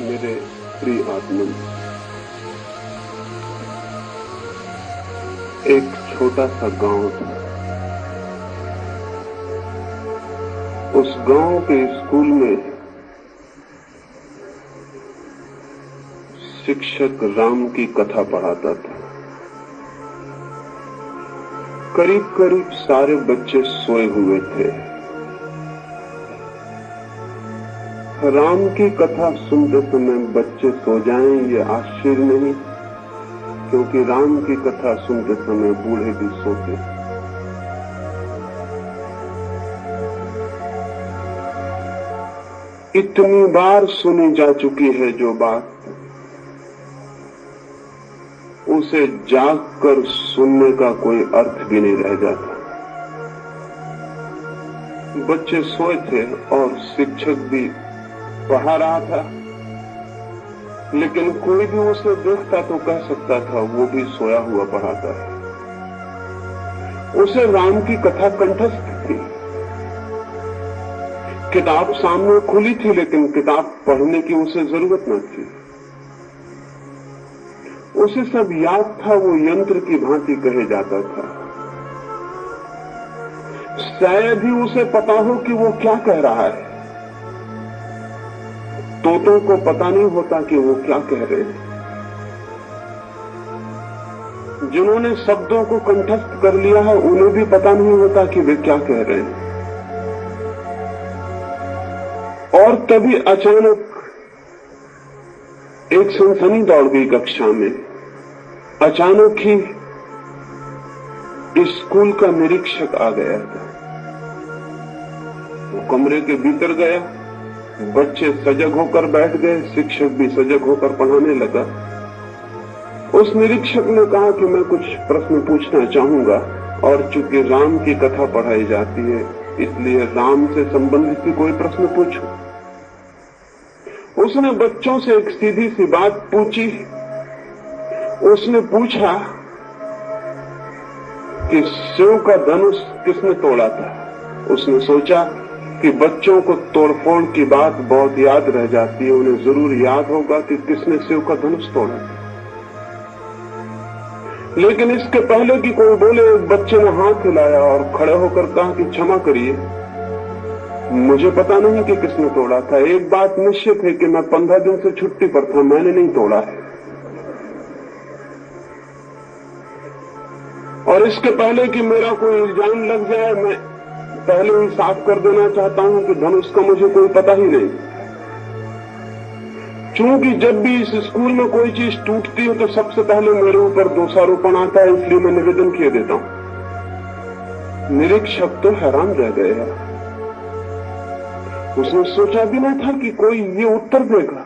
मेरे प्रिय आत्मन, एक छोटा सा गांव था। उस गांव के स्कूल में शिक्षक राम की कथा पढ़ाता था। करीब करीब सारे बच्चे सोए हुए थे। राम की कथा सुनते समय बच्चे सो जाएं ये आश्चर्य नहीं, क्योंकि राम की कथा सुनते समय बूढ़े भी सोते। इतनी बार सुनी जा चुकी है जो बात, उसे जागकर सुनने का कोई अर्थ भी नहीं रह जाता। बच्चे सोए थे और शिक्षक भी पढ़ा रहा था, लेकिन कोई भी उसे देखता तो कह सकता था वो भी सोया हुआ पढ़ाता है। उसे राम की कथा कंठस्थ थी। किताब सामने खुली थी, लेकिन किताब पढ़ने की उसे जरूरत न थी। उसे सब याद था, वो यंत्र की भांति कहे जाता था। शायद ही उसे पता हो कि वो क्या कह रहा है। तोतों को पता नहीं होता कि वो क्या कह रहे हैं। जिन्होंने शब्दों को कंठस्थ कर लिया है उन्हें भी पता नहीं होता कि वे क्या कह रहे हैं। और तभी अचानक एक सनसनी दौड़ गई कक्षा में। अचानक ही स्कूल का निरीक्षक आ गया था। वो कमरे के भीतर गया, बच्चे सजग होकर बैठ गए, शिक्षक भी सजग होकर पढ़ाने लगा। उस निरीक्षक ने कहा कि मैं कुछ प्रश्न पूछना चाहूंगा, और चूंकि राम की कथा पढ़ाई जाती है इसलिए राम से संबंधित भी कोई प्रश्न पूछूं। उसने बच्चों से एक सीधी सी बात पूछी। उसने पूछा कि शिव का धनुष किसने तोड़ा था। उसने सोचा कि बच्चों को तोड़फोड़ की बात बहुत याद रह जाती है, उन्हें जरूर याद होगा कि किसने शिव का धनुष तोड़ा था। लेकिन इसके पहले कि कोई बोले, एक बच्चे ने हाथ हिलाया और खड़े होकर कहा कि क्षमा करिए, मुझे पता नहीं कि किसने तोड़ा था। एक बात निश्चित है कि मैं 15 दिन से छुट्टी पर था, मैंने नहीं तोड़ा है। और इसके पहले कि मेरा कोई इल्जाम लग जाए, मैं पहले ही साफ कर देना चाहता हूं कि धनुष का मुझे कोई पता ही नहीं। चूंकि जब भी इस स्कूल में कोई चीज टूटती है तो सबसे पहले मेरे ऊपर दोषारोपण आता है, इसलिए मैं निवेदन किए देता हूं। निरीक्षक तो हैरान रह गया। उसने सोचा भी ना था कि कोई ये उत्तर देगा।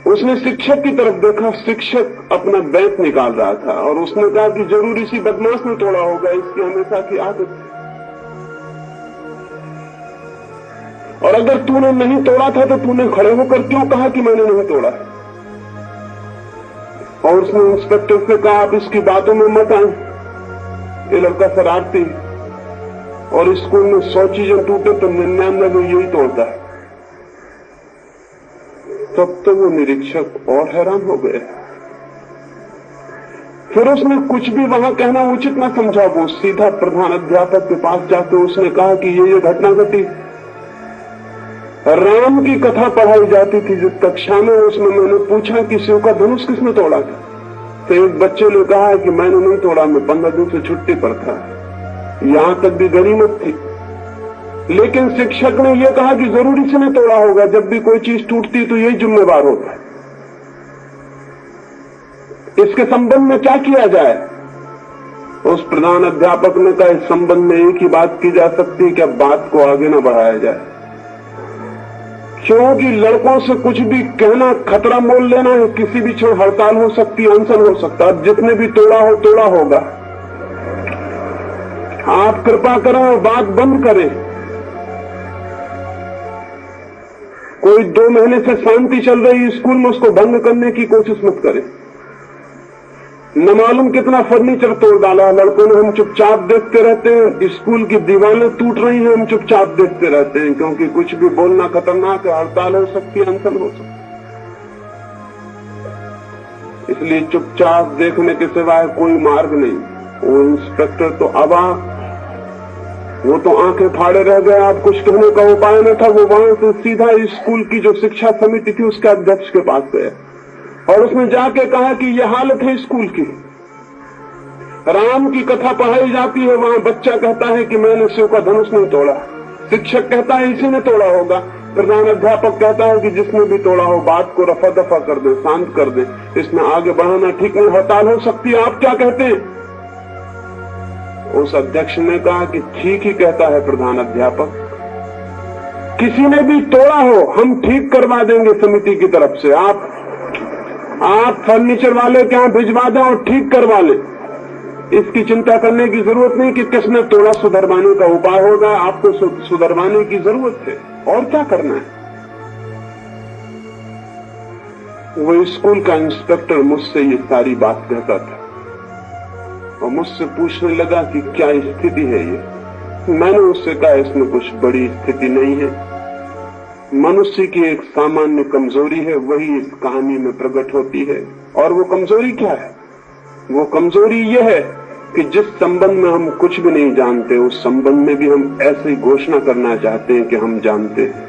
उसने शिक्षक की तरफ देखा। शिक्षक अपना बैत निकाल रहा था और उसने कहा कि जरूर इसी बदमाश ने तोड़ा होगा, इसकी हमेशा की आदत है। और अगर तूने नहीं तोड़ा था तो तूने खड़े होकर क्यों कहा कि मैंने नहीं तोड़ा? और उसने इंस्पेक्टर से कहा, आप इसकी बातों में मत आए, ये लड़का शरारती, और स्कूल में 100 चीजें टूटे तो 99 में यही तोड़ता है। तब तो वो निरीक्षक और हैरान हो गए। फिर उसने कुछ भी वहां कहना उचित ना समझा। वो सीधा प्रधान अध्यापक के पास जाकर उसने कहा कि ये घटना घटी। राम की कथा पढ़ाई जाती थी जिस कक्षा में, उसमें मैंने पूछा कि शिव का धनुष किसने तोड़ा था। तो एक बच्चे ने कहा कि मैंने नहीं तोड़ा, मैं 15 दिन से छुट्टी पर था। यहां तक भी गनीमत थी। लेकिन शिक्षक ने यह कहा कि जरूर इसने तोड़ा होगा। जब भी कोई चीज टूटती तो यही जिम्मेवार होता है। इसके संबंध में क्या किया जाए? उस प्रधान अध्यापक ने कहा, इस संबंध में एक ही बात की जा सकती है कि अब बात को आगे न बढ़ाया जाए, क्योंकि लड़कों से कुछ भी कहना खतरा मोल लेना है। किसी भी क्षण हड़ताल हो सकती है, अनशन हो सकता है। जितने भी तोड़ा होगा। आप कृपा करें और बात बंद करें। कोई 2 महीने से शांति चल रही स्कूल में, उसको भंग करने की कोशिश मत करें। न मालूम कितना फर्नीचर तोड़ डाला लड़कों ने। हम चुपचाप देखते रहते हैं। स्कूल की दीवारें टूट रही हैं, हम चुपचाप देखते रहते हैं, क्योंकि कुछ भी बोलना खतरनाक है, हड़ताल हो सकती है, अनशन हो सकती है। इसलिए चुपचाप देखने के सिवाय कोई मार्ग नहीं। वो इंस्पेक्टर तो अवाक, वो तो आंखें फाड़े रह गए। आप कुछ कहने का उपाय न था। वो वहां से सीधा स्कूल की जो शिक्षा समिति थी उसके अध्यक्ष के पास गया और उसने जाके कहा कि यह हालत है स्कूल की। राम की कथा पढ़ाई जाती है, वहां बच्चा कहता है कि मैंने शिव का धनुष नहीं तोड़ा। शिक्षक कहता है इसी ने तोड़ा होगा। प्रधान अध्यापक कहता है कि जिसने भी तोड़ा हो बात को रफा दफा कर दे, शांत कर दे, इसमें आगे बढ़ाना ठीक नहीं, हड़ताल हो सकती है। आप क्या कहते हैं? उस अध्यक्ष ने कहा कि ठीक ही कहता है प्रधान अध्यापक, किसी ने भी तोड़ा हो हम ठीक करवा देंगे समिति की तरफ से। आप फर्नीचर वाले के यहां भिजवा दें और ठीक करवा लें। इसकी चिंता करने की जरूरत नहीं कि किसने तोड़ा, सुधरवाने का उपाय होगा। आपको सुधरवाने की जरूरत है, और क्या करना है। वो स्कूल का इंस्पेक्टर मुझसे ये सारी बात कहता था और मुझसे पूछने लगा कि क्या स्थिति है ये। मैंने उससे कहा इसमें कुछ बड़ी स्थिति नहीं है, मनुष्य की एक सामान्य कमजोरी है, वही इस कहानी में प्रकट होती है। और वो कमजोरी क्या है? वो कमजोरी यह है कि जिस संबंध में हम कुछ भी नहीं जानते, उस संबंध में भी हम ऐसे ही घोषणा करना चाहते हैं कि हम जानते हैं।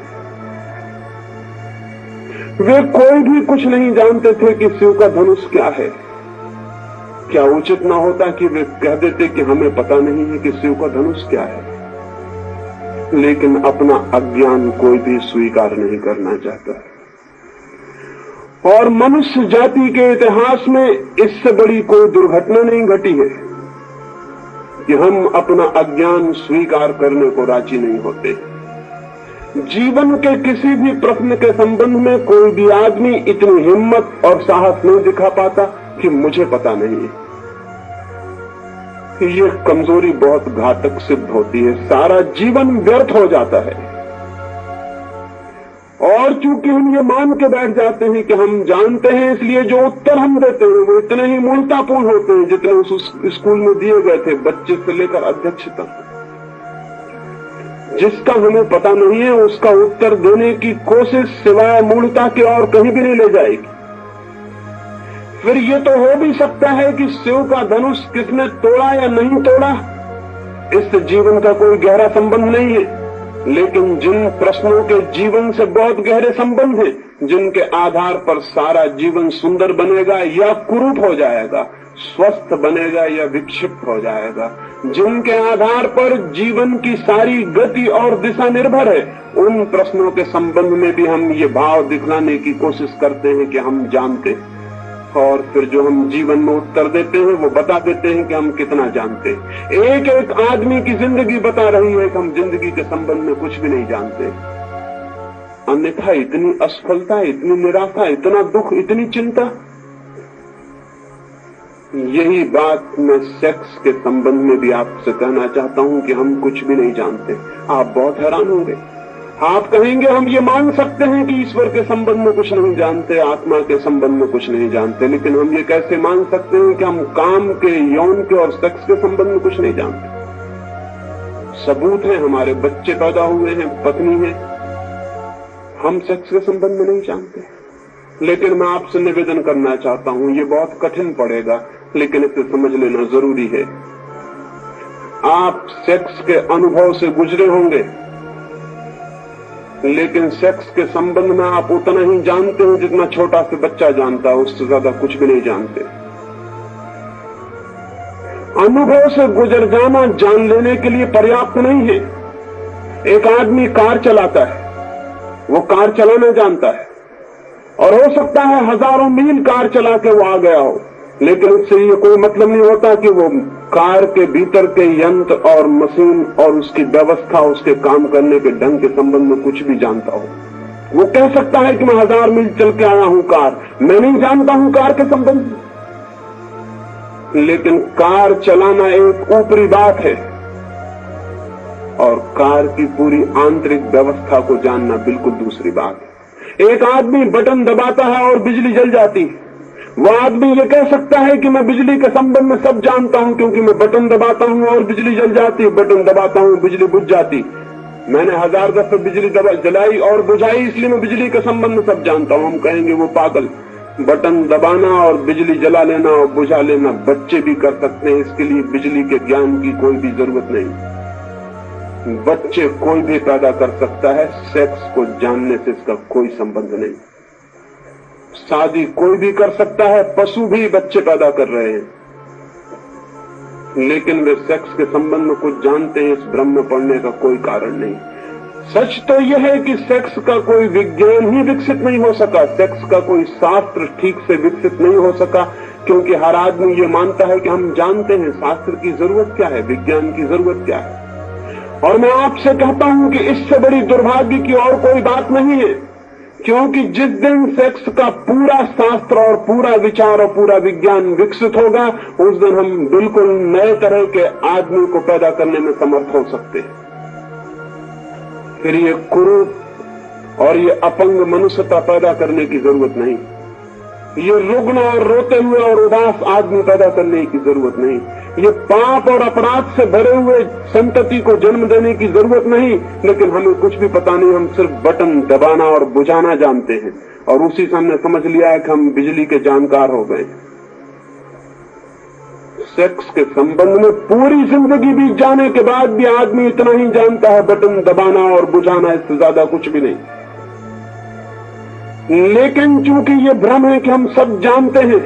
वे कोई भी कुछ नहीं जानते थे कि शिव का धनुष क्या है। क्या उचित ना होता कि वे कह देते कि हमें पता नहीं है कि शिव का धनुष क्या है। लेकिन अपना अज्ञान कोई भी स्वीकार नहीं करना चाहता। और मनुष्य जाति के इतिहास में इससे बड़ी कोई दुर्घटना नहीं घटी है कि हम अपना अज्ञान स्वीकार करने को राजी नहीं होते। जीवन के किसी भी प्रश्न के संबंध में कोई भी आदमी इतनी हिम्मत और साहस नहीं दिखा पाता कि मुझे पता नहीं है। ये कमजोरी बहुत घातक सिद्ध होती है, सारा जीवन व्यर्थ हो जाता है। और चूंकि हम ये मान के बैठ जाते हैं कि हम जानते हैं, इसलिए जो उत्तर हम देते हैं वो इतने ही मूर्खतापूर्ण होते हैं जितने उस स्कूल में दिए गए थे, बच्चे से लेकर अध्यक्ष तक। जिसका हमें पता नहीं है उसका उत्तर देने की कोशिश सिवाय मूर्खता के और कहीं भी नहीं ले जाएगी। फिर ये तो हो भी सकता है कि शिव का धनुष किसने तोड़ा या नहीं तोड़ा, इससे जीवन का कोई गहरा संबंध नहीं है। लेकिन जिन प्रश्नों के जीवन से बहुत गहरे संबंध हैं, जिनके आधार पर सारा जीवन सुंदर बनेगा या कुरूप हो जाएगा, स्वस्थ बनेगा या विक्षिप्त हो जाएगा, जिनके आधार पर जीवन की सारी गति और दिशा निर्भर है, उन प्रश्नों के संबंध में भी हम ये भाव दिखलाने की कोशिश करते हैं कि हम जानते हैं। और फिर जो हम जीवन में उत्तर देते हैं वो बता देते हैं कि हम कितना जानते हैं। एक एक आदमी की जिंदगी बता रही है कि हम जिंदगी के संबंध में कुछ भी नहीं जानते। अन्यथा इतनी असफलता, इतनी निराशा, इतना दुख, इतनी चिंता। यही बात मैं सेक्स के संबंध में भी आपसे कहना चाहता हूं कि हम कुछ भी नहीं जानते। आप बहुत हैरान होंगे। आप कहेंगे हम ये मान सकते हैं कि ईश्वर के संबंध में कुछ नहीं जानते, आत्मा के संबंध में कुछ नहीं जानते, लेकिन हम ये कैसे मान सकते हैं कि हम काम के, यौन के और सेक्स के संबंध में कुछ नहीं जानते? सबूत है, हमारे बच्चे पैदा हुए हैं, पत्नी है, हम सेक्स के संबंध में नहीं जानते। लेकिन मैं आपसे निवेदन करना चाहता हूं, ये बहुत कठिन पड़ेगा लेकिन इसे समझ लेना जरूरी है। आप सेक्स के अनुभव से गुजरे होंगे, लेकिन सेक्स के संबंध में आप उतना ही जानते हैं जितना छोटा सा बच्चा जानता है, उससे ज्यादा कुछ भी नहीं जानते। अनुभव से गुजर जाना जान लेने के लिए पर्याप्त नहीं है। एक आदमी कार चलाता है, वो कार चलाना जानता है और हो सकता है हजारों मील कार चला के वो आ गया हो, लेकिन उससे ये कोई मतलब नहीं होता कि वो कार के भीतर के यंत्र और मशीन और उसकी व्यवस्था, उसके काम करने के ढंग के संबंध में कुछ भी जानता हो। वो कह सकता है कि मैं 1000 मील चल के आया हूं कार, मैं नहीं जानता हूं कार के संबंध में। लेकिन कार चलाना एक ऊपरी बात है और कार की पूरी आंतरिक व्यवस्था को जानना बिल्कुल दूसरी बात है। एक आदमी बटन दबाता है और बिजली जल जाती है, वह आदमी ये कह सकता है कि मैं बिजली के संबंध में सब जानता हूं क्योंकि मैं बटन दबाता हूं और बिजली जल जाती, बटन दबाता हूं बिजली बुझ जाती, मैंने 1000 दफे बिजली जलाई और बुझाई इसलिए मैं बिजली के संबंध में सब जानता हूं। हम कहेंगे वो पागल। बटन दबाना और बिजली जला लेना और बुझा लेना बच्चे भी कर सकते हैं, इसके लिए बिजली के ज्ञान की कोई भी जरूरत नहीं। बच्चे कोई भी पैदा कर सकता है, सेक्स को जानने से इसका कोई संबंध नहीं। शादी कोई भी कर सकता है, पशु भी बच्चे पैदा कर रहे हैं, लेकिन वे सेक्स के संबंध में कुछ जानते हैं, इस भ्रम में पड़ने का कोई कारण नहीं। सच तो यह है कि सेक्स का कोई विज्ञान ही विकसित नहीं हो सका, सेक्स का कोई शास्त्र ठीक से विकसित नहीं हो सका, क्योंकि हर आदमी ये मानता है कि हम जानते हैं शास्त्र की जरूरत क्या है, विज्ञान की जरूरत क्या है। और मैं आपसे कहता हूं कि इससे बड़ी दुर्भाग्य की और कोई बात नहीं है, क्योंकि जिस दिन सेक्स का पूरा शास्त्र और पूरा विचार और पूरा विज्ञान विकसित होगा, उस दिन हम बिल्कुल नए तरह के आदमी को पैदा करने में समर्थ हो सकते हैं। फिर ये कुरूप और ये अपंग मनुष्यता पैदा करने की जरूरत नहीं, ये रुग्ण और रोते हुए और उदास आदमी पैदा करने की जरूरत नहीं, ये पाप और अपराध से भरे हुए संतति को जन्म देने की जरूरत नहीं। लेकिन हमें कुछ भी पता नहीं, हम सिर्फ बटन दबाना और बुझाना जानते हैं, और उसी से हमने समझ लिया है कि हम बिजली के जानकार हो गए। सेक्स के संबंध में पूरी जिंदगी बीत जाने के बाद भी आदमी इतना ही जानता है, बटन दबाना और बुझाना, इससे ज्यादा कुछ भी नहीं। लेकिन चूंकि ये भ्रम है कि हम सब जानते हैं,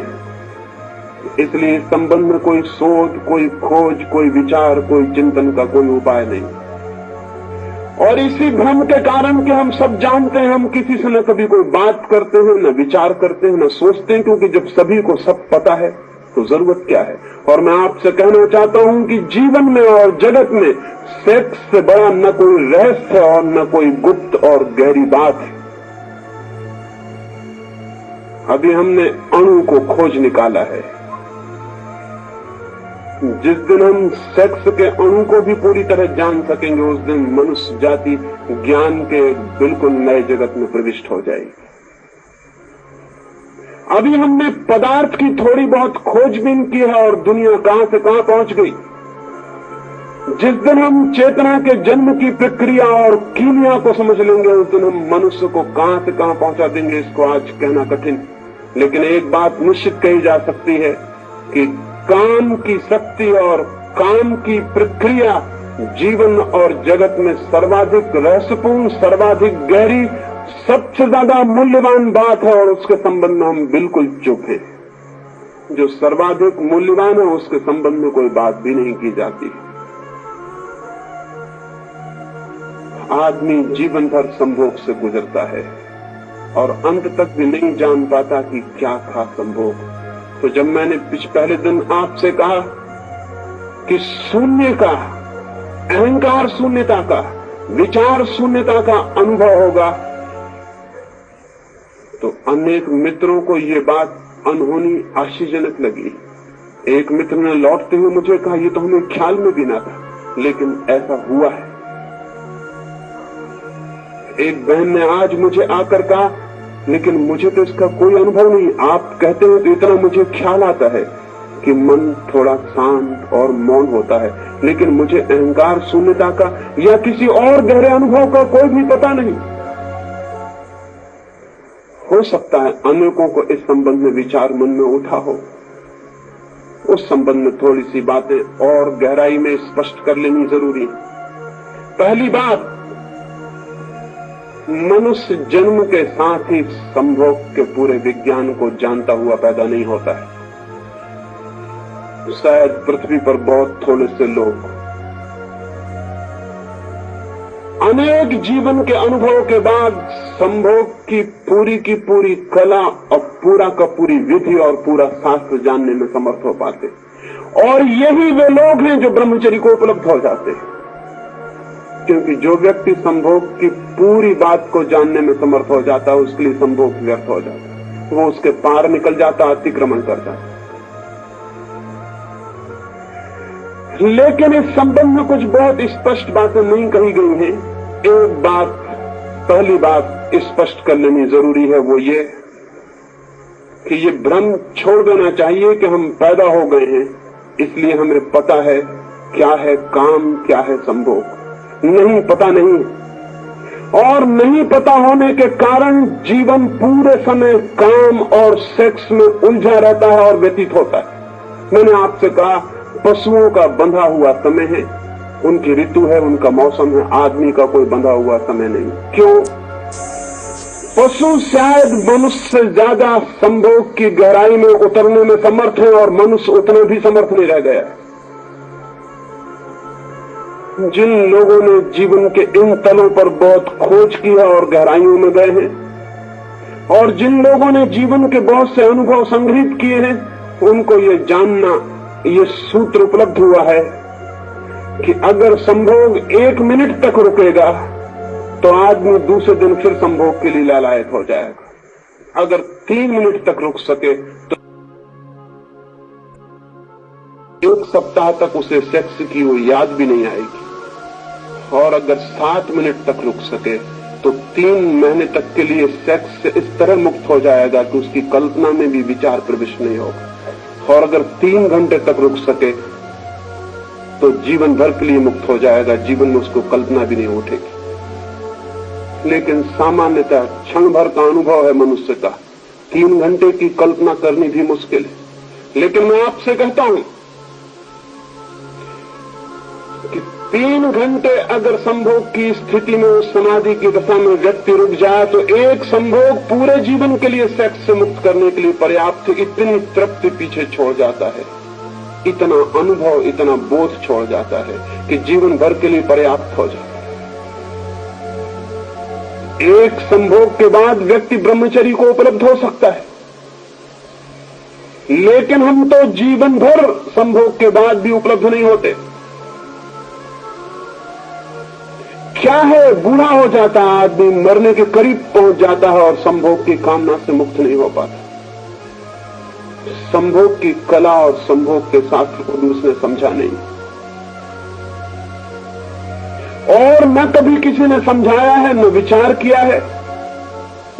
इसलिए इस संबंध में कोई शोध, कोई खोज, कोई विचार, कोई चिंतन का कोई उपाय नहीं। और इसी भ्रम के कारण कि हम सब जानते हैं, हम किसी से न कभी कोई बात करते हैं, न विचार करते हैं, न सोचते हैं, क्योंकि जब सभी को सब पता है तो जरूरत क्या है। और मैं आपसे कहना चाहता हूं कि जीवन में और जगत में सेक्स से बड़ा न कोई रहस्य और न कोई गुप्त और गहरी बात है। अभी हमने अणु को खोज निकाला है। जिस दिन हम सेक्स के अणु को भी पूरी तरह जान सकेंगे, उस दिन मनुष्य जाति ज्ञान के बिल्कुल नए जगत में प्रविष्ट हो जाएगी। अभी हमने पदार्थ की थोड़ी बहुत खोजबीन की है और दुनिया कहां से कहां पहुंच गई। जिस दिन हम चेतना के जन्म की प्रक्रिया और कीमिया को समझ लेंगे, उस दिन हम मनुष्य को कहां से कहां पहुंचा देंगे, इसको आज कहना कठिन। लेकिन एक बात निश्चित कही जा सकती है कि काम की शक्ति और काम की प्रक्रिया जीवन और जगत में सर्वाधिक रहस्यपूर्ण, सर्वाधिक गहरी, सबसे ज्यादा मूल्यवान बात है, और उसके संबंध में हम बिल्कुल चुप हैं। जो सर्वाधिक मूल्यवान है उसके संबंध में कोई बात भी नहीं की जाती। आदमी जीवन भर संभोग से गुजरता है और अंत तक भी नहीं जान पाता कि क्या था संभोग। तो जब मैंने पहले दिन आपसे कहा कि शून्य का, अहंकार शून्यता का, विचार शून्यता का अनुभव होगा, तो अनेक मित्रों को ये बात अनहोनी आश्चर्यजनक लगी। एक मित्र ने लौटते हुए मुझे कहा, ये तो हमें ख्याल में भी ना था, लेकिन ऐसा हुआ है। एक बहन ने आज मुझे आकर कहा, लेकिन मुझे तो इसका कोई अनुभव नहीं। आप कहते हैं तो इतना मुझे ख्याल आता है कि मन थोड़ा शांत और मौन होता है, लेकिन मुझे अहंकार शून्यता का या किसी और गहरे अनुभव का कोई भी पता नहीं। हो सकता है अनेकों को इस संबंध में विचार मन में उठा हो। उस संबंध में थोड़ी सी बातें और गहराई में स्पष्ट कर लेनी जरूरी है। पहली बात, मनुष्य जन्म के साथ ही संभोग के पूरे विज्ञान को जानता हुआ पैदा नहीं होता है। शायद पृथ्वी पर बहुत थोड़े से लोग अनेक जीवन के अनुभव के बाद संभोग की पूरी कला और पूरा का पूरी विधि और पूरा शास्त्र जानने में समर्थ हो पाते, और यही वे लोग हैं जो ब्रह्मचर्य को उपलब्ध हो जाते हैं। क्योंकि जो व्यक्ति संभोग की पूरी बात को जानने में समर्थ हो जाता है, उसके लिए संभोग व्यर्थ हो जाता है, वो उसके पार निकल जाता, अतिक्रमण कर जाता। लेकिन इस संबंध में कुछ बहुत स्पष्ट बातें नहीं कही गई हैं। एक बात, पहली बात स्पष्ट कर लेनी जरूरी है, वो ये कि ये भ्रम छोड़ देना चाहिए कि हम पैदा हो गए हैं, इसलिए हमें पता है क्या है काम, क्या है संभोग। नहीं, पता नहीं। और नहीं पता होने के कारण जीवन पूरे समय काम और सेक्स में उलझा रहता है और व्यतीत होता है। मैंने आपसे कहा, पशुओं का बंधा हुआ समय है, उनकी ऋतु है, उनका मौसम है। आदमी का कोई बंधा हुआ समय नहीं। क्यों? पशु शायद मनुष्य से ज्यादा संभोग की गहराई में उतरने में समर्थ है और मनुष्य उतना भी समर्थ नहीं रह गया। जिन लोगों ने जीवन के इन तलों पर बहुत खोज की है और गहराइयों में गए हैं, और जिन लोगों ने जीवन के बहुत से अनुभव संग्रहित किए हैं, उनको ये जानना, ये सूत्र उपलब्ध हुआ है कि अगर संभोग 1 मिनट तक रुकेगा तो आदमी दूसरे दिन फिर संभोग के लिए लालायत हो जाएगा। अगर 3 मिनट तक रुक सके तो 1 सप्ताह तक उसे सेक्स की वो याद भी नहीं आएगी, और अगर 7 मिनट तक रुक सके तो 3 महीने तक के लिए सेक्स से इस तरह मुक्त हो जाएगा कि उसकी कल्पना में भी विचार प्रविष्ट नहीं होगा। और अगर 3 घंटे तक रुक सके तो जीवन भर के लिए मुक्त हो जाएगा, जीवन में उसको कल्पना भी नहीं उठेगी। लेकिन सामान्यतः क्षण भर का अनुभव है मनुष्य का, 3 घंटे की कल्पना करनी भी मुश्किल है। लेकिन मैं आपसे कहता हूं कि 3 घंटे अगर संभोग की स्थिति में, उस समाधि की दशा में व्यक्ति रुक जाए तो एक संभोग पूरे जीवन के लिए सेक्स से मुक्त करने के लिए पर्याप्त। इतनी तृप्ति पीछे छोड़ जाता है, इतना अनुभव, इतना बोध छोड़ जाता है कि जीवन भर के लिए पर्याप्त हो जाता है। एक संभोग के बाद व्यक्ति ब्रह्मचर्य को उपलब्ध हो सकता है, लेकिन हम तो जीवन भर संभोग के बाद भी उपलब्ध नहीं होते। क्या है, बूढ़ा हो जाता है आदमी, मरने के करीब पहुंच जाता है और संभोग की कामना से मुक्त नहीं हो पाता। संभोग की कला और संभोग के शास्त्र को भी उसने समझा नहीं, और न कभी किसी ने समझाया है, न विचार किया है,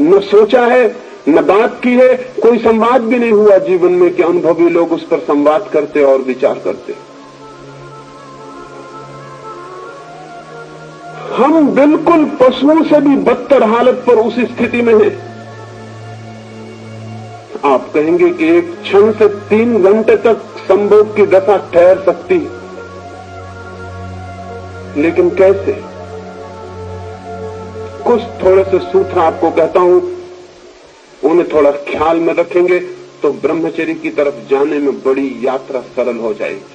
न सोचा है, न बात की है। कोई संवाद भी नहीं हुआ जीवन में कि अनुभवी लोग उस पर संवाद करते और विचार करते। हम बिल्कुल पशुओं से भी बदतर हालत पर उस स्थिति में हैं। आप कहेंगे कि एक क्षण से 3 घंटे तक संभोग की दशा ठहर सकती है, लेकिन कैसे? कुछ थोड़े से सूत्र आपको कहता हूं, उन्हें थोड़ा ख्याल में रखेंगे तो ब्रह्मचर्य की तरफ जाने में बड़ी यात्रा सरल हो जाएगी।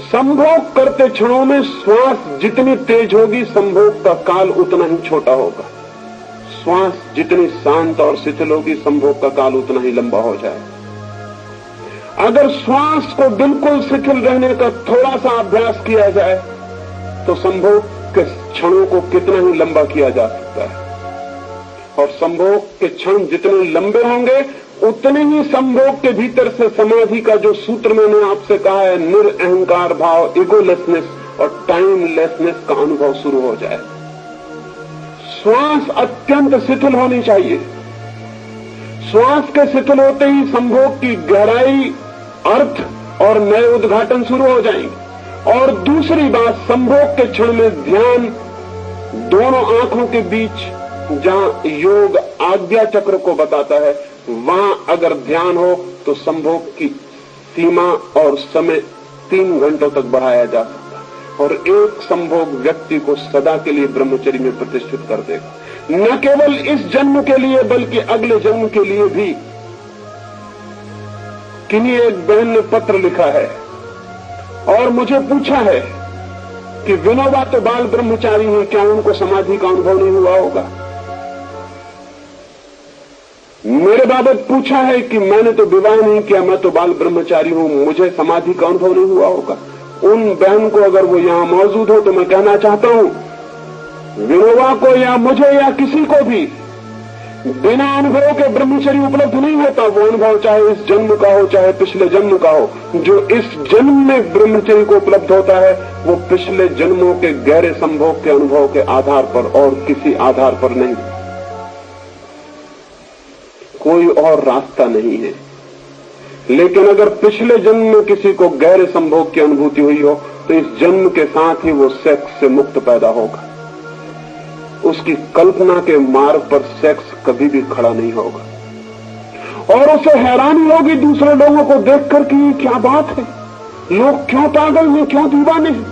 संभोग करते क्षणों में श्वास जितनी तेज होगी, संभोग का काल उतना ही छोटा होगा। श्वास जितनी शांत और शिथिल होगी, संभोग का काल उतना ही लंबा हो जाएगा। अगर श्वास को बिल्कुल शिथिल रहने का थोड़ा सा अभ्यास किया जाए तो संभोग के क्षणों को कितना ही लंबा किया जा सकता है। और संभोग के क्षण जितने लंबे होंगे, उतने ही संभोग के भीतर से समाधि का जो सूत्र मैंने आपसे कहा है, निरअहंकार भाव, इगोलेसनेस और टाइमलेसनेस का अनुभव शुरू हो जाए। श्वास अत्यंत शिथिल होनी चाहिए। श्वास के शिथिल होते ही संभोग की गहराई, अर्थ और नए उद्घाटन शुरू हो जाएंगे। और दूसरी बात, संभोग के क्षण में ध्यान दोनों आंखों के बीच, जहां योग आज्ञा चक्र को बताता है, वहां अगर ध्यान हो तो संभोग की सीमा और समय 3 घंटों तक बढ़ाया जा सकता है, और एक संभोग व्यक्ति को सदा के लिए ब्रह्मचर्य में प्रतिष्ठित कर देगा। न केवल इस जन्म के लिए बल्कि अगले जन्म के लिए भी। किन्हीं एक बहन ने पत्र लिखा है और मुझे पूछा है कि विनोबा तो बाल ब्रह्मचारी हैं, क्या उनको समाधि का अनुभव नहीं हुआ होगा? मेरे बाबत पूछा है कि मैंने तो विवाह नहीं किया, मैं तो बाल ब्रह्मचारी हूं, मुझे समाधि का अनुभव नहीं हुआ होगा। उन बहन को अगर वो यहां मौजूद हो तो मैं कहना चाहता हूं, विनोबा को या मुझे या किसी को भी बिना अनुभव के ब्रह्मचर्य उपलब्ध नहीं होता। वो अनुभव चाहे इस जन्म का हो चाहे पिछले जन्म का हो, जो इस जन्म में ब्रह्मचर्य को उपलब्ध होता है वो पिछले जन्मों के गहरे संभोग के अनुभव के आधार पर और किसी आधार पर नहीं। कोई और रास्ता नहीं है। लेकिन अगर पिछले जन्म में किसी को गहरे संभोग की अनुभूति हुई हो तो इस जन्म के साथ ही वो सेक्स से मुक्त पैदा होगा। उसकी कल्पना के मार्ग पर सेक्स कभी भी खड़ा नहीं होगा और उसे हैरानी होगी दूसरे लोगों को देखकर कि ये क्या बात है, लोग क्यों पागल हैं, क्यों दीवाने हैं।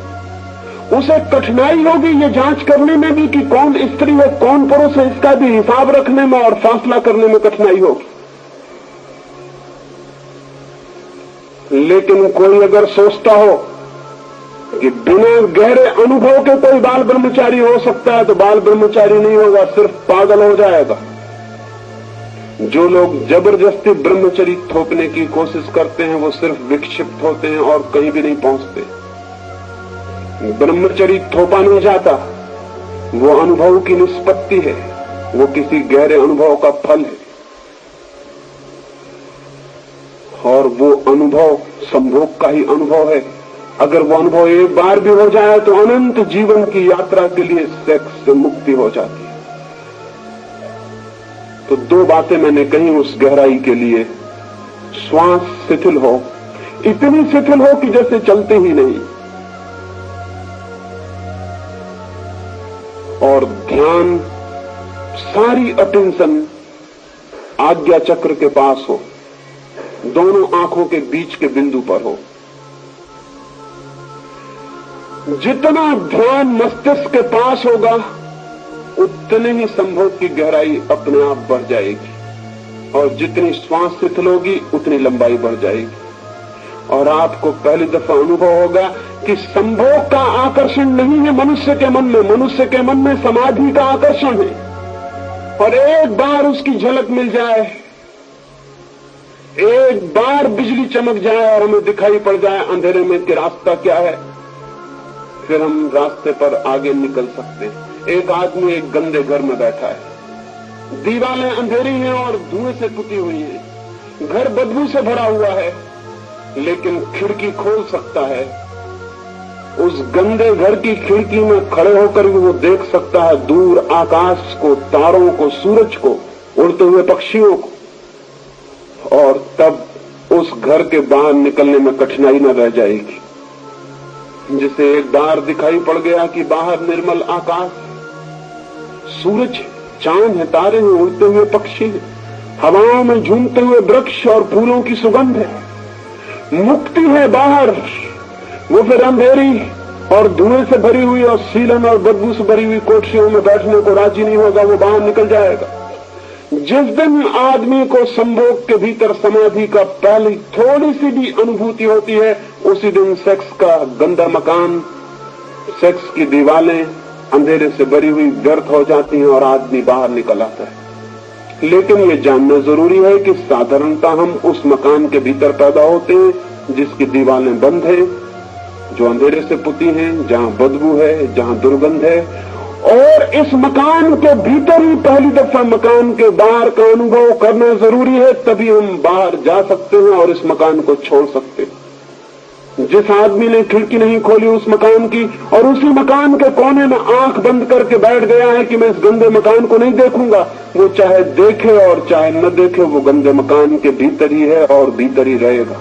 उसे कठिनाई होगी ये जांच करने में भी कि कौन स्त्री है कौन पुरुष है, इसका भी हिसाब रखने में और फैसला करने में कठिनाई होगी। लेकिन कोई अगर सोचता हो कि बिना गहरे अनुभव के कोई बाल ब्रह्मचारी हो सकता है तो बाल ब्रह्मचारी नहीं होगा, सिर्फ पागल हो जाएगा। जो लोग जबरदस्ती ब्रह्मचर्य थोपने की कोशिश करते हैं वो सिर्फ विक्षिप्त होते हैं और कहीं भी नहीं पहुंचते। ब्रह्मचर्य थोपा नहीं जाता, वो अनुभव की निष्पत्ति है, वो किसी गहरे अनुभव का फल है और वो अनुभव संभोग का ही अनुभव है। अगर वो अनुभव एक बार भी हो जाए तो अनंत जीवन की यात्रा के लिए सेक्स से मुक्ति हो जाती है। तो दो बातें मैंने कही उस गहराई के लिए। श्वास शिथिल हो, इतनी शिथिल हो कि जैसे चलते ही नहीं, और ध्यान सारी अटेंशन आज्ञा चक्र के पास हो, दोनों आंखों के बीच के बिंदु पर हो। जितना ध्यान मस्तिष्क के पास होगा उतने ही संभोग की गहराई अपने आप बढ़ जाएगी और जितनी श्वास शिथिल होगी उतनी लंबाई बढ़ जाएगी। और आपको पहली दफा अनुभव होगा कि संभोग का आकर्षण नहीं है मनुष्य के मन में, मनुष्य के मन में समाधि का आकर्षण है। और एक बार उसकी झलक मिल जाए, एक बार बिजली चमक जाए और हमें दिखाई पड़ जाए अंधेरे में कि रास्ता क्या है, फिर हम रास्ते पर आगे निकल सकते हैं। एक आदमी एक गंदे घर में बैठा है, दीवारें अंधेरी हैं और धुएं से पुती हुई हैं, घर बदबू से भरा हुआ है, लेकिन खिड़की खोल सकता है। उस गंदे घर की खिड़की में खड़े होकर भी वो देख सकता है दूर आकाश को, तारों को, सूरज को, उड़ते हुए पक्षियों को। और तब उस घर के बाहर निकलने में कठिनाई न रह जाएगी। जिसे एक बार दिखाई पड़ गया कि बाहर निर्मल आकाश, सूरज, चांद है, तारे हैं, उड़ते हुए पक्षी हैं, हवाओं में झूमते हुए वृक्ष और फूलों की सुगंध है, मुक्ति है बाहर, वो फिर अंधेरी और धुएं से भरी हुई और सीलन और बदबू से भरी हुई कोठरियों में बैठने को राजी नहीं होगा, वो बाहर निकल जाएगा। जिस दिन आदमी को संभोग के भीतर समाधि का पहली थोड़ी सी भी अनुभूति होती है, उसी दिन सेक्स का गंदा मकान, सेक्स की दीवारें अंधेरे से भरी हुई व्यर्थ हो जाती हैं और आदमी बाहर निकल आता है। लेकिन ये जानना जरूरी है कि साधारणता हम उस मकान के भीतर पैदा होते हैं जिसकी दीवारें बंद हैं, जो अंधेरे से पुती हैं, जहां बदबू है, जहां दुर्गंध है। और इस मकान के भीतर ही पहली दफा मकान के बाहर का अनुभव करना जरूरी है, तभी हम बाहर जा सकते हैं और इस मकान को छोड़ सकते हैं। जिस आदमी ने खिड़की नहीं खोली उस मकान की और उसी मकान के कोने में आंख बंद करके बैठ गया है कि मैं इस गंदे मकान को नहीं देखूंगा, वो चाहे देखे और चाहे न देखे, वो गंदे मकान के भीतर ही है और भीतर ही रहेगा।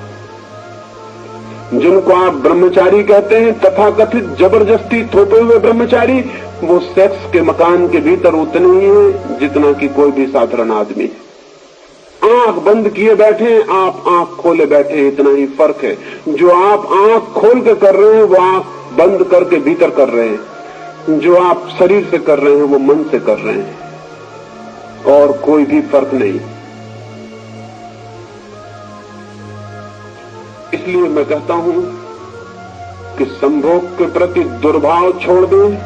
जिनको आप ब्रह्मचारी कहते हैं, तथाकथित जबरदस्ती थोपे हुए ब्रह्मचारी, वो सेक्स के मकान के भीतर उतने ही है जितना कि कोई भी साधारण आदमी है। आंख बंद किए बैठे, आप आंख खोले बैठे, इतना ही फर्क है। जो आप आंख खोल के कर रहे हैं वो आंख बंद करके भीतर कर रहे हैं, जो आप शरीर से कर रहे हैं वो मन से कर रहे हैं, और कोई भी फर्क नहीं। इसलिए मैं कहता हूं कि संभोग के प्रति दुर्भाव छोड़ दें,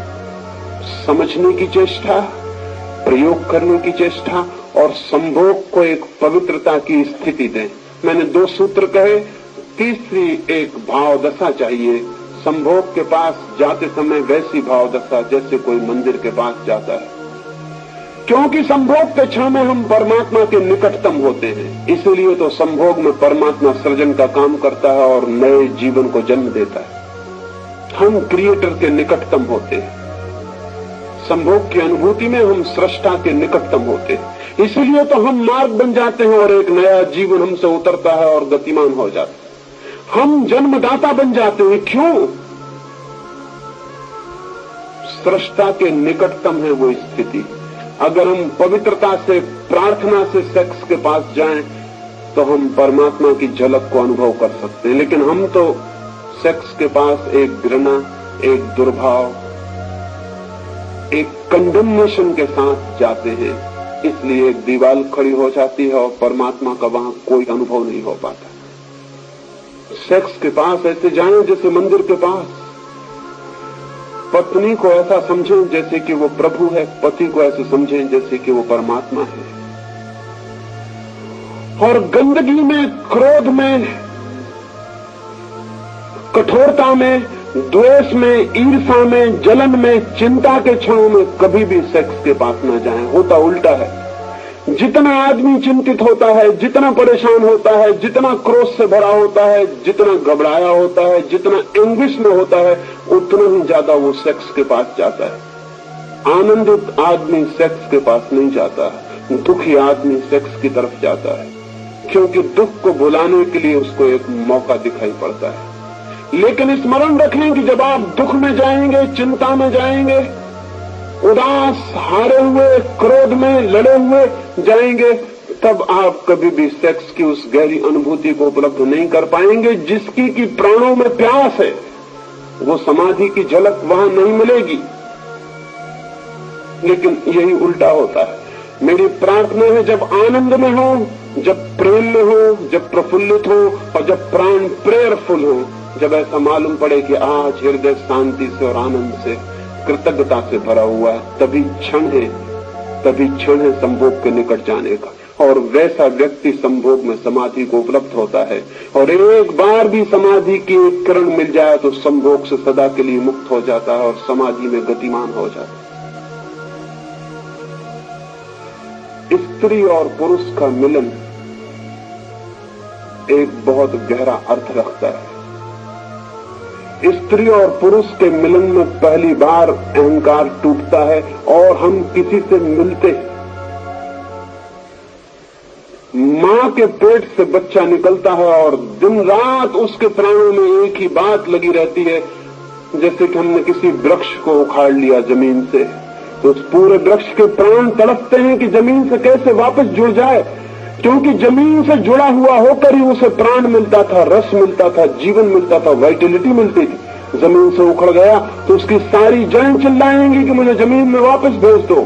समझने की चेष्टा, प्रयोग करने की चेष्टा और संभोग को एक पवित्रता की स्थिति दें। मैंने 2 सूत्र कहे, तीसरी एक भाव दशा चाहिए। संभोग के पास जाते समय वैसी भाव दशा जैसे कोई मंदिर के पास जाता है, क्योंकि संभोग के क्षण में हम परमात्मा के निकटतम होते हैं। इसीलिए तो संभोग में परमात्मा सृजन का काम करता है और नए जीवन को जन्म देता है। हम क्रिएटर के निकटतम होते हैं। संभोग की अनुभूति में हम सृष्टा के निकटतम होते हैं। इसीलिए तो हम मार्ग बन जाते हैं और एक नया जीवन हमसे उतरता है और गतिमान हो जाता है। हम जन्मदाता बन जाते हैं। क्यों? सृष्टा के निकटतम है वो स्थिति। अगर हम पवित्रता से, प्रार्थना से सेक्स के पास जाएं तो हम परमात्मा की झलक को अनुभव कर सकते हैं। लेकिन हम तो सेक्स के पास एक घृणा, एक दुर्भाव, एक कंडेमनेशन के साथ जाते हैं। इसलिए एक दीवार खड़ी हो जाती है और परमात्मा का वहां कोई अनुभव नहीं हो पाता। सेक्स के पास ऐसे जाएं जैसे मंदिर के पास। पत्नी को ऐसा समझें जैसे कि वो प्रभु है, पति को ऐसे समझें जैसे कि वो परमात्मा है। और गंदगी में, क्रोध में, कठोरता में, द्वेष में, ईर्ष्या में, जलन में, चिंता के क्षणों में कभी भी सेक्स के पास न जाएं। होता उल्टा है। जितना आदमी चिंतित होता है, जितना परेशान होता है, जितना क्रोध से भरा होता है, जितना घबराया होता है, जितना एंग्विश में होता है, उतना ही ज्यादा वो सेक्स के पास जाता है। आनंदित आदमी सेक्स के पास नहीं जाता, दुखी आदमी सेक्स की तरफ जाता है, क्योंकि दुख को भुलाने के लिए उसको एक मौका दिखाई पड़ता है। लेकिन स्मरण रखें कि जब आप दुख में जाएंगे, चिंता में जाएंगे, उदास, हारे हुए, क्रोध में लड़े हुए जाएंगे, तब आप कभी भी सेक्स की उस गहरी अनुभूति को उपलब्ध नहीं कर पाएंगे जिसकी कि प्राणों में प्यास है। वो समाधि की झलक वहां नहीं मिलेगी। लेकिन यही उल्टा होता है। मेरी प्रार्थना है जब आनंद में हो, जब प्रेम में हो, जब प्रफुल्लित हो और जब प्राण प्रेयरफुल हो, जब ऐसा मालूम पड़े कि आज हृदय शांति से और आनंद से, कृतज्ञता से भरा हुआ है, तभी क्षण है संभोग के निकट जाने का। और वैसा व्यक्ति संभोग में समाधि को उपलब्ध होता है। और एक बार भी समाधि की एक किरण मिल जाए तो संभोग से सदा के लिए मुक्त हो जाता है और समाधि में गतिमान हो जाता है। स्त्री और पुरुष का मिलन एक बहुत गहरा अर्थ रखता है। स्त्री और पुरुष के मिलन में पहली बार अहंकार टूटता है और हम किसी से मिलते हैं। मां के पेट से बच्चा निकलता है और दिन रात उसके प्राणों में एक ही बात लगी रहती है, जैसे कि हमने किसी वृक्ष को उखाड़ लिया जमीन से, तो उस पूरे वृक्ष के प्राण तड़पते हैं कि जमीन से कैसे वापस जुड़ जाए, क्योंकि जमीन से जुड़ा हुआ होकर ही उसे प्राण मिलता था, रस मिलता था, जीवन मिलता था, वाइटलिटी मिलती थी। जमीन से उखड़ गया तो उसकी सारी जड़ें चिल्लाएंगी कि मुझे जमीन में वापस भेज दो।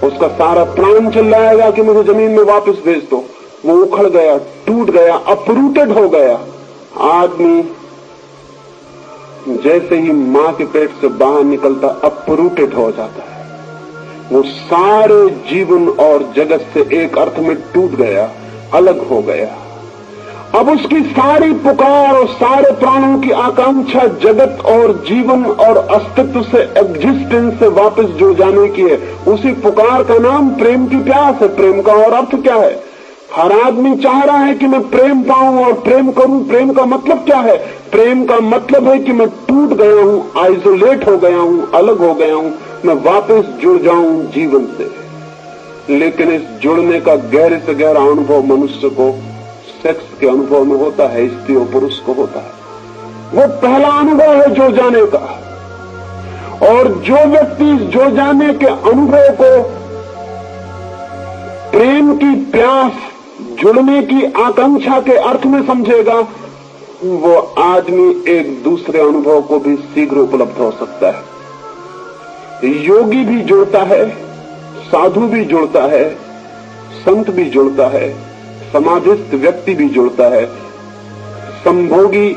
उसका सारा प्राण चिल्लाएगा कि मुझे जमीन में वापस भेज दो। वो उखड़ गया, टूट गया, अपरूटेड हो गया। आदमी जैसे ही मां के पेट से बाहर निकलता अपरूटेड हो जाता है। वो सारे जीवन और जगत से एक अर्थ में टूट गया, अलग हो गया। अब उसकी सारी पुकार और सारे प्राणों की आकांक्षा जगत और जीवन और अस्तित्व से, एग्जिस्टेंस से वापस जुड़ जाने की है। उसी पुकार का नाम प्रेम की प्यास है। प्रेम का और अर्थ क्या है? हर आदमी चाह रहा है कि मैं प्रेम पाऊं और प्रेम करूं। प्रेम का मतलब क्या है? प्रेम का मतलब है कि मैं टूट गया हूं, आइसोलेट हो गया हूं, अलग हो गया हूं, मैं वापस जुड़ जाऊं जीवन से। लेकिन इस जुड़ने का गहरे से गहरा अनुभव मनुष्य को सेक्स के अनुभव में होता है, स्त्री और पुरुष को होता है। वो पहला अनुभव है जुड़ जाने का। और जो व्यक्ति इस जुड़ जाने के अनुभव को प्रेम की प्यास, जुड़ने की आकांक्षा के अर्थ में समझेगा, वो आदमी एक दूसरे अनुभव को भी शीघ्र उपलब्ध हो सकता है। योगी भी जुड़ता है, साधु भी जुड़ता है, संत भी जुड़ता है, समाधिस्थ व्यक्ति भी जुड़ता है, संभोगी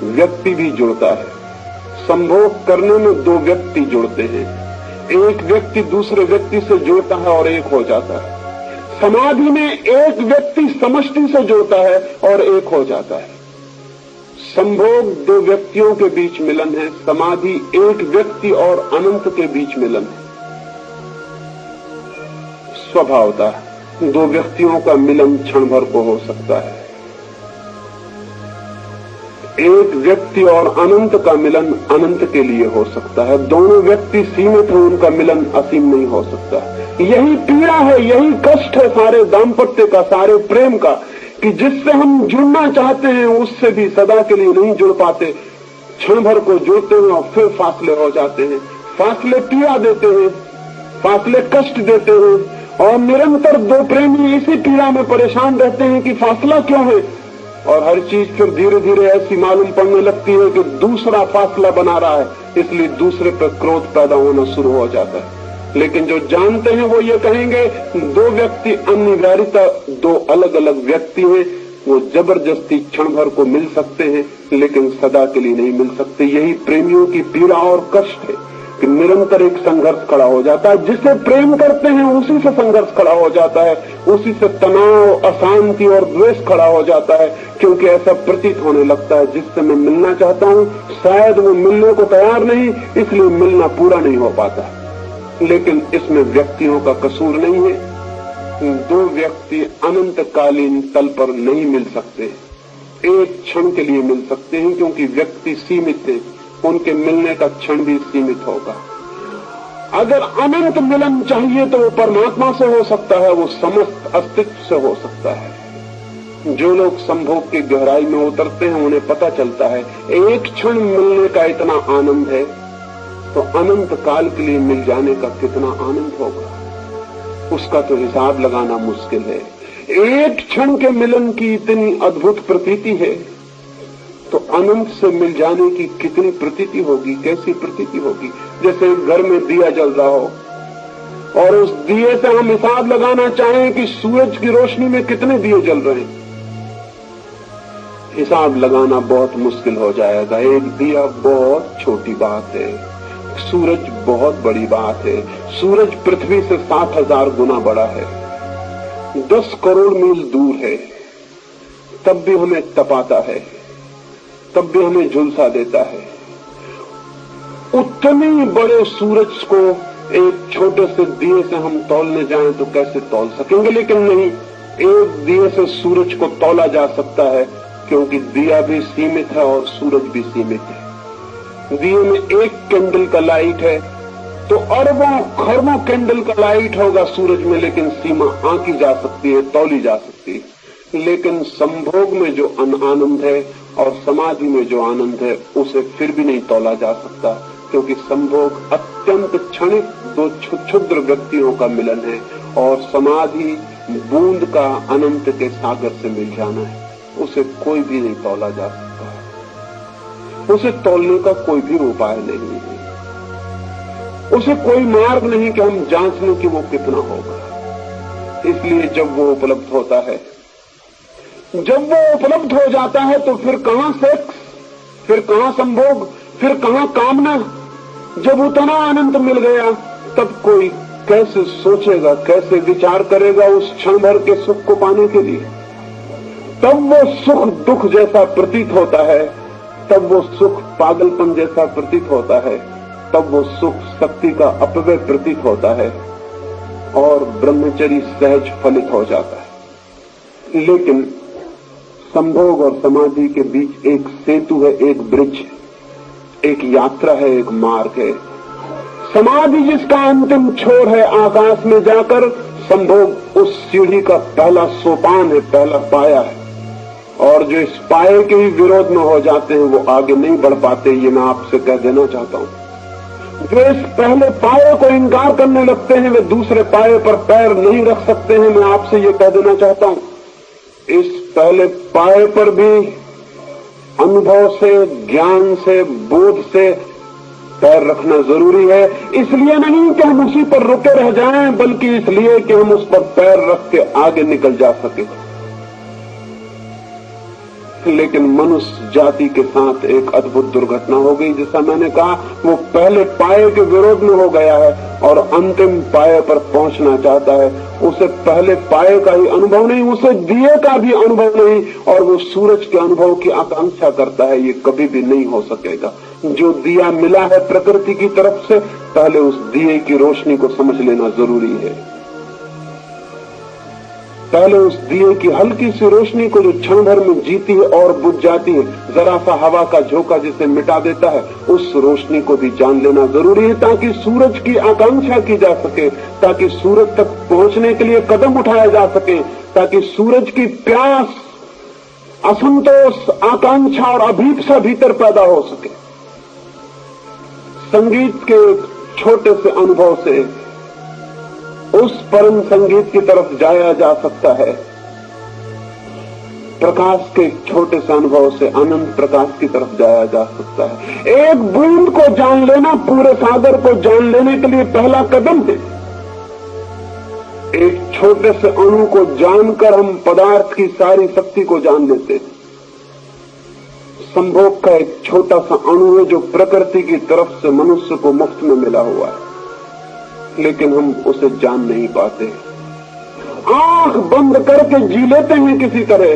व्यक्ति भी जुड़ता है। संभोग करने में दो व्यक्ति जुड़ते हैं। एक व्यक्ति दूसरे व्यक्ति से जुड़ता है और एक हो जाता है। समाधि में एक व्यक्ति समष्टि से जुड़ता है और एक हो जाता है। संभोग दो व्यक्तियों के बीच मिलन है, समाधि एक व्यक्ति और अनंत के बीच मिलन है। स्वभावतः दो व्यक्तियों का मिलन क्षण भर को हो सकता है। एक व्यक्ति और अनंत का मिलन अनंत के लिए हो सकता है, दोनों व्यक्ति सीमित हैं, उनका मिलन असीम नहीं हो सकता। यही पीड़ा है, यही कष्ट है सारे दाम्पत्य का, सारे प्रेम का, कि जिससे हम जुड़ना चाहते हैं उससे भी सदा के लिए नहीं जुड़ पाते। क्षण भर को जुड़ते हैं और फिर फासले हो जाते हैं। फासले पीड़ा देते हैं, फासले कष्ट देते हैं, और निरंतर दो प्रेमी इसी पीड़ा में परेशान रहते हैं कि फासला क्यों है। और हर चीज फिर धीरे धीरे ऐसी मालूम पड़ने लगती है कि दूसरा फासला बना रहा है, इसलिए दूसरे पर क्रोध पैदा होना शुरू हो जाता है। लेकिन जो जानते हैं वो ये कहेंगे, दो व्यक्ति अनिवार्यता दो अलग अलग व्यक्ति हैं, वो जबरदस्ती क्षण भर को मिल सकते हैं लेकिन सदा के लिए नहीं मिल सकते। यही प्रेमियों की पीड़ा और कष्ट है कि निरंतर एक संघर्ष खड़ा हो जाता है। जिसे प्रेम करते हैं उसी से संघर्ष खड़ा हो जाता है, उसी से तनाव, अशांति और द्वेष खड़ा हो जाता है, क्योंकि ऐसा प्रतीत होने लगता है जिससे मैं मिलना चाहता हूँ शायद वो मिलने को तैयार नहीं, इसलिए मिलना पूरा नहीं हो पाता। लेकिन इसमें व्यक्तियों का कसूर नहीं है। दो व्यक्ति अनंतकालीन तल पर नहीं मिल सकते, एक क्षण के लिए मिल सकते हैं, क्योंकि व्यक्ति सीमित है, उनके मिलने का क्षण भी सीमित होगा। अगर अनंत मिलन चाहिए तो वो परमात्मा से हो सकता है, वो समस्त अस्तित्व से हो सकता है। जो लोग संभोग की गहराई में उतरते हैं उन्हें पता चलता है एक क्षण मिलने का इतना आनंद है तो अनंत काल के लिए मिल जाने का कितना आनंद होगा, उसका तो हिसाब लगाना मुश्किल है। एक क्षण के मिलन की इतनी अद्भुत प्रतीति है तो अनंत से मिल जाने की कितनी प्रतीति होगी, कैसी प्रतीति होगी। जैसे घर में दिया जल रहा हो और उस दिए से हम हिसाब लगाना चाहें कि सूरज की रोशनी में कितने दिए जल रहे हैं, हिसाब लगाना बहुत मुश्किल हो जाएगा। एक दिया बहुत छोटी बात है, सूरज बहुत बड़ी बात है। सूरज पृथ्वी से 7,000 गुना बड़ा है, 10 करोड़ मील दूर है, तब भी हमें तपाता है, तब भी हमें झुलसा देता है। उतने बड़े सूरज को एक छोटे से दिए से हम तौलने जाएं तो कैसे तौल सकेंगे। लेकिन नहीं, एक दिए से सूरज को तौला जा सकता है, क्योंकि दिया भी सीमित है और सूरज भी सीमित है। दिए में एक कैंडल का लाइट है तो अरबों खरबों कैंडल का लाइट होगा सूरज में, लेकिन सीमा आंकी जा सकती है, तौली जा सकती है। लेकिन संभोग में जो आनंद है और समाधि में जो आनंद है उसे फिर भी नहीं तौला जा सकता, क्योंकि संभोग अत्यंत क्षणिक दो क्षुद्र व्यक्तियों का मिलन है और समाधि बूंद का अनंत के सागर से मिल जाना है। उसे कोई भी नहीं तौला जा सकता, उसे तौलने का कोई भी उपाय नहीं है, उसे कोई मार्ग नहीं कि हम जांच लें कि वो कितना होगा। इसलिए जब वो उपलब्ध होता है, जब वो उपलब्ध हो जाता है तो फिर कहां सेक्स, फिर कहां संभोग, फिर कहां कामना। जब उतना आनंद मिल गया तब कोई कैसे सोचेगा, कैसे विचार करेगा उस क्षण भर के सुख को पाने के लिए। तब वो सुख दुख जैसा प्रतीत होता है, तब वो सुख पागलपन जैसा प्रतीत होता है, तब वो सुख शक्ति का अपव्यय प्रतीत होता है और ब्रह्मचर्य सहज फलित हो जाता है। लेकिन संभोग और समाधि के बीच एक सेतु है, एक ब्रिज, एक यात्रा है, एक मार्ग है। समाधि जिसका अंतिम छोर है आकाश में जाकर, संभोग उस सीढ़ी का पहला सोपान है, पहला पाया है। और जो इस पाए के ही विरोध में हो जाते हैं वो आगे नहीं बढ़ पाते, ये मैं आपसे कह देना चाहता हूं। जो इस पहले पाए को इनकार करने लगते हैं वे दूसरे पाए पर पैर नहीं रख सकते हैं, मैं आपसे ये कह देना चाहता हूं। इस पहले पाए पर भी अनुभव से, ज्ञान से, बोध से पैर रखना जरूरी है। इसलिए नहीं कि हम उसी पर रुके रह जाएं, बल्कि इसलिए कि हम उस पर पैर रख के आगे निकल जा सके। लेकिन मनुष्य जाति के साथ एक अद्भुत दुर्घटना हो गई। जैसा मैंने कहा, वो पहले पाए के विरोध में हो गया है और अंतिम पाए पर पहुंचना चाहता है। उसे पहले पाए का ही अनुभव नहीं, उसे दिए का भी अनुभव नहीं, और वो सूरज के अनुभव की आकांक्षा करता है। ये कभी भी नहीं हो सकेगा। जो दिया मिला है प्रकृति की तरफ से, पहले उस दिए की रोशनी को समझ लेना जरूरी है। पहले उस दिए की हल्की सी रोशनी को जो क्षण भर में जीती है और बुझ जाती है, जरा सा हवा का झोंका जिसे मिटा देता है, उस रोशनी को भी जान लेना जरूरी है ताकि सूरज की आकांक्षा की जा सके, ताकि सूरज तक पहुंचने के लिए कदम उठाया जा सके, ताकि सूरज की प्यास, असंतोष, आकांक्षा और अभीप्सा भीतर पैदा हो सके। संगीत के एक छोटे से अनुभव से उस परम संगीत की तरफ जाया जा सकता है। प्रकाश के छोटे से अनुभव से अनंत प्रकाश की तरफ जाया जा सकता है। एक बूंद को जान लेना पूरे सागर को जान लेने के लिए पहला कदम है। एक छोटे से अणु को जानकर हम पदार्थ की सारी शक्ति को जान लेते हैं। संभोग का एक छोटा सा अणु है जो प्रकृति की तरफ से मनुष्य को मुफ्त में मिला हुआ है, लेकिन हम उसे जान नहीं पाते। आंख बंद करके जी लेते हैं किसी तरह,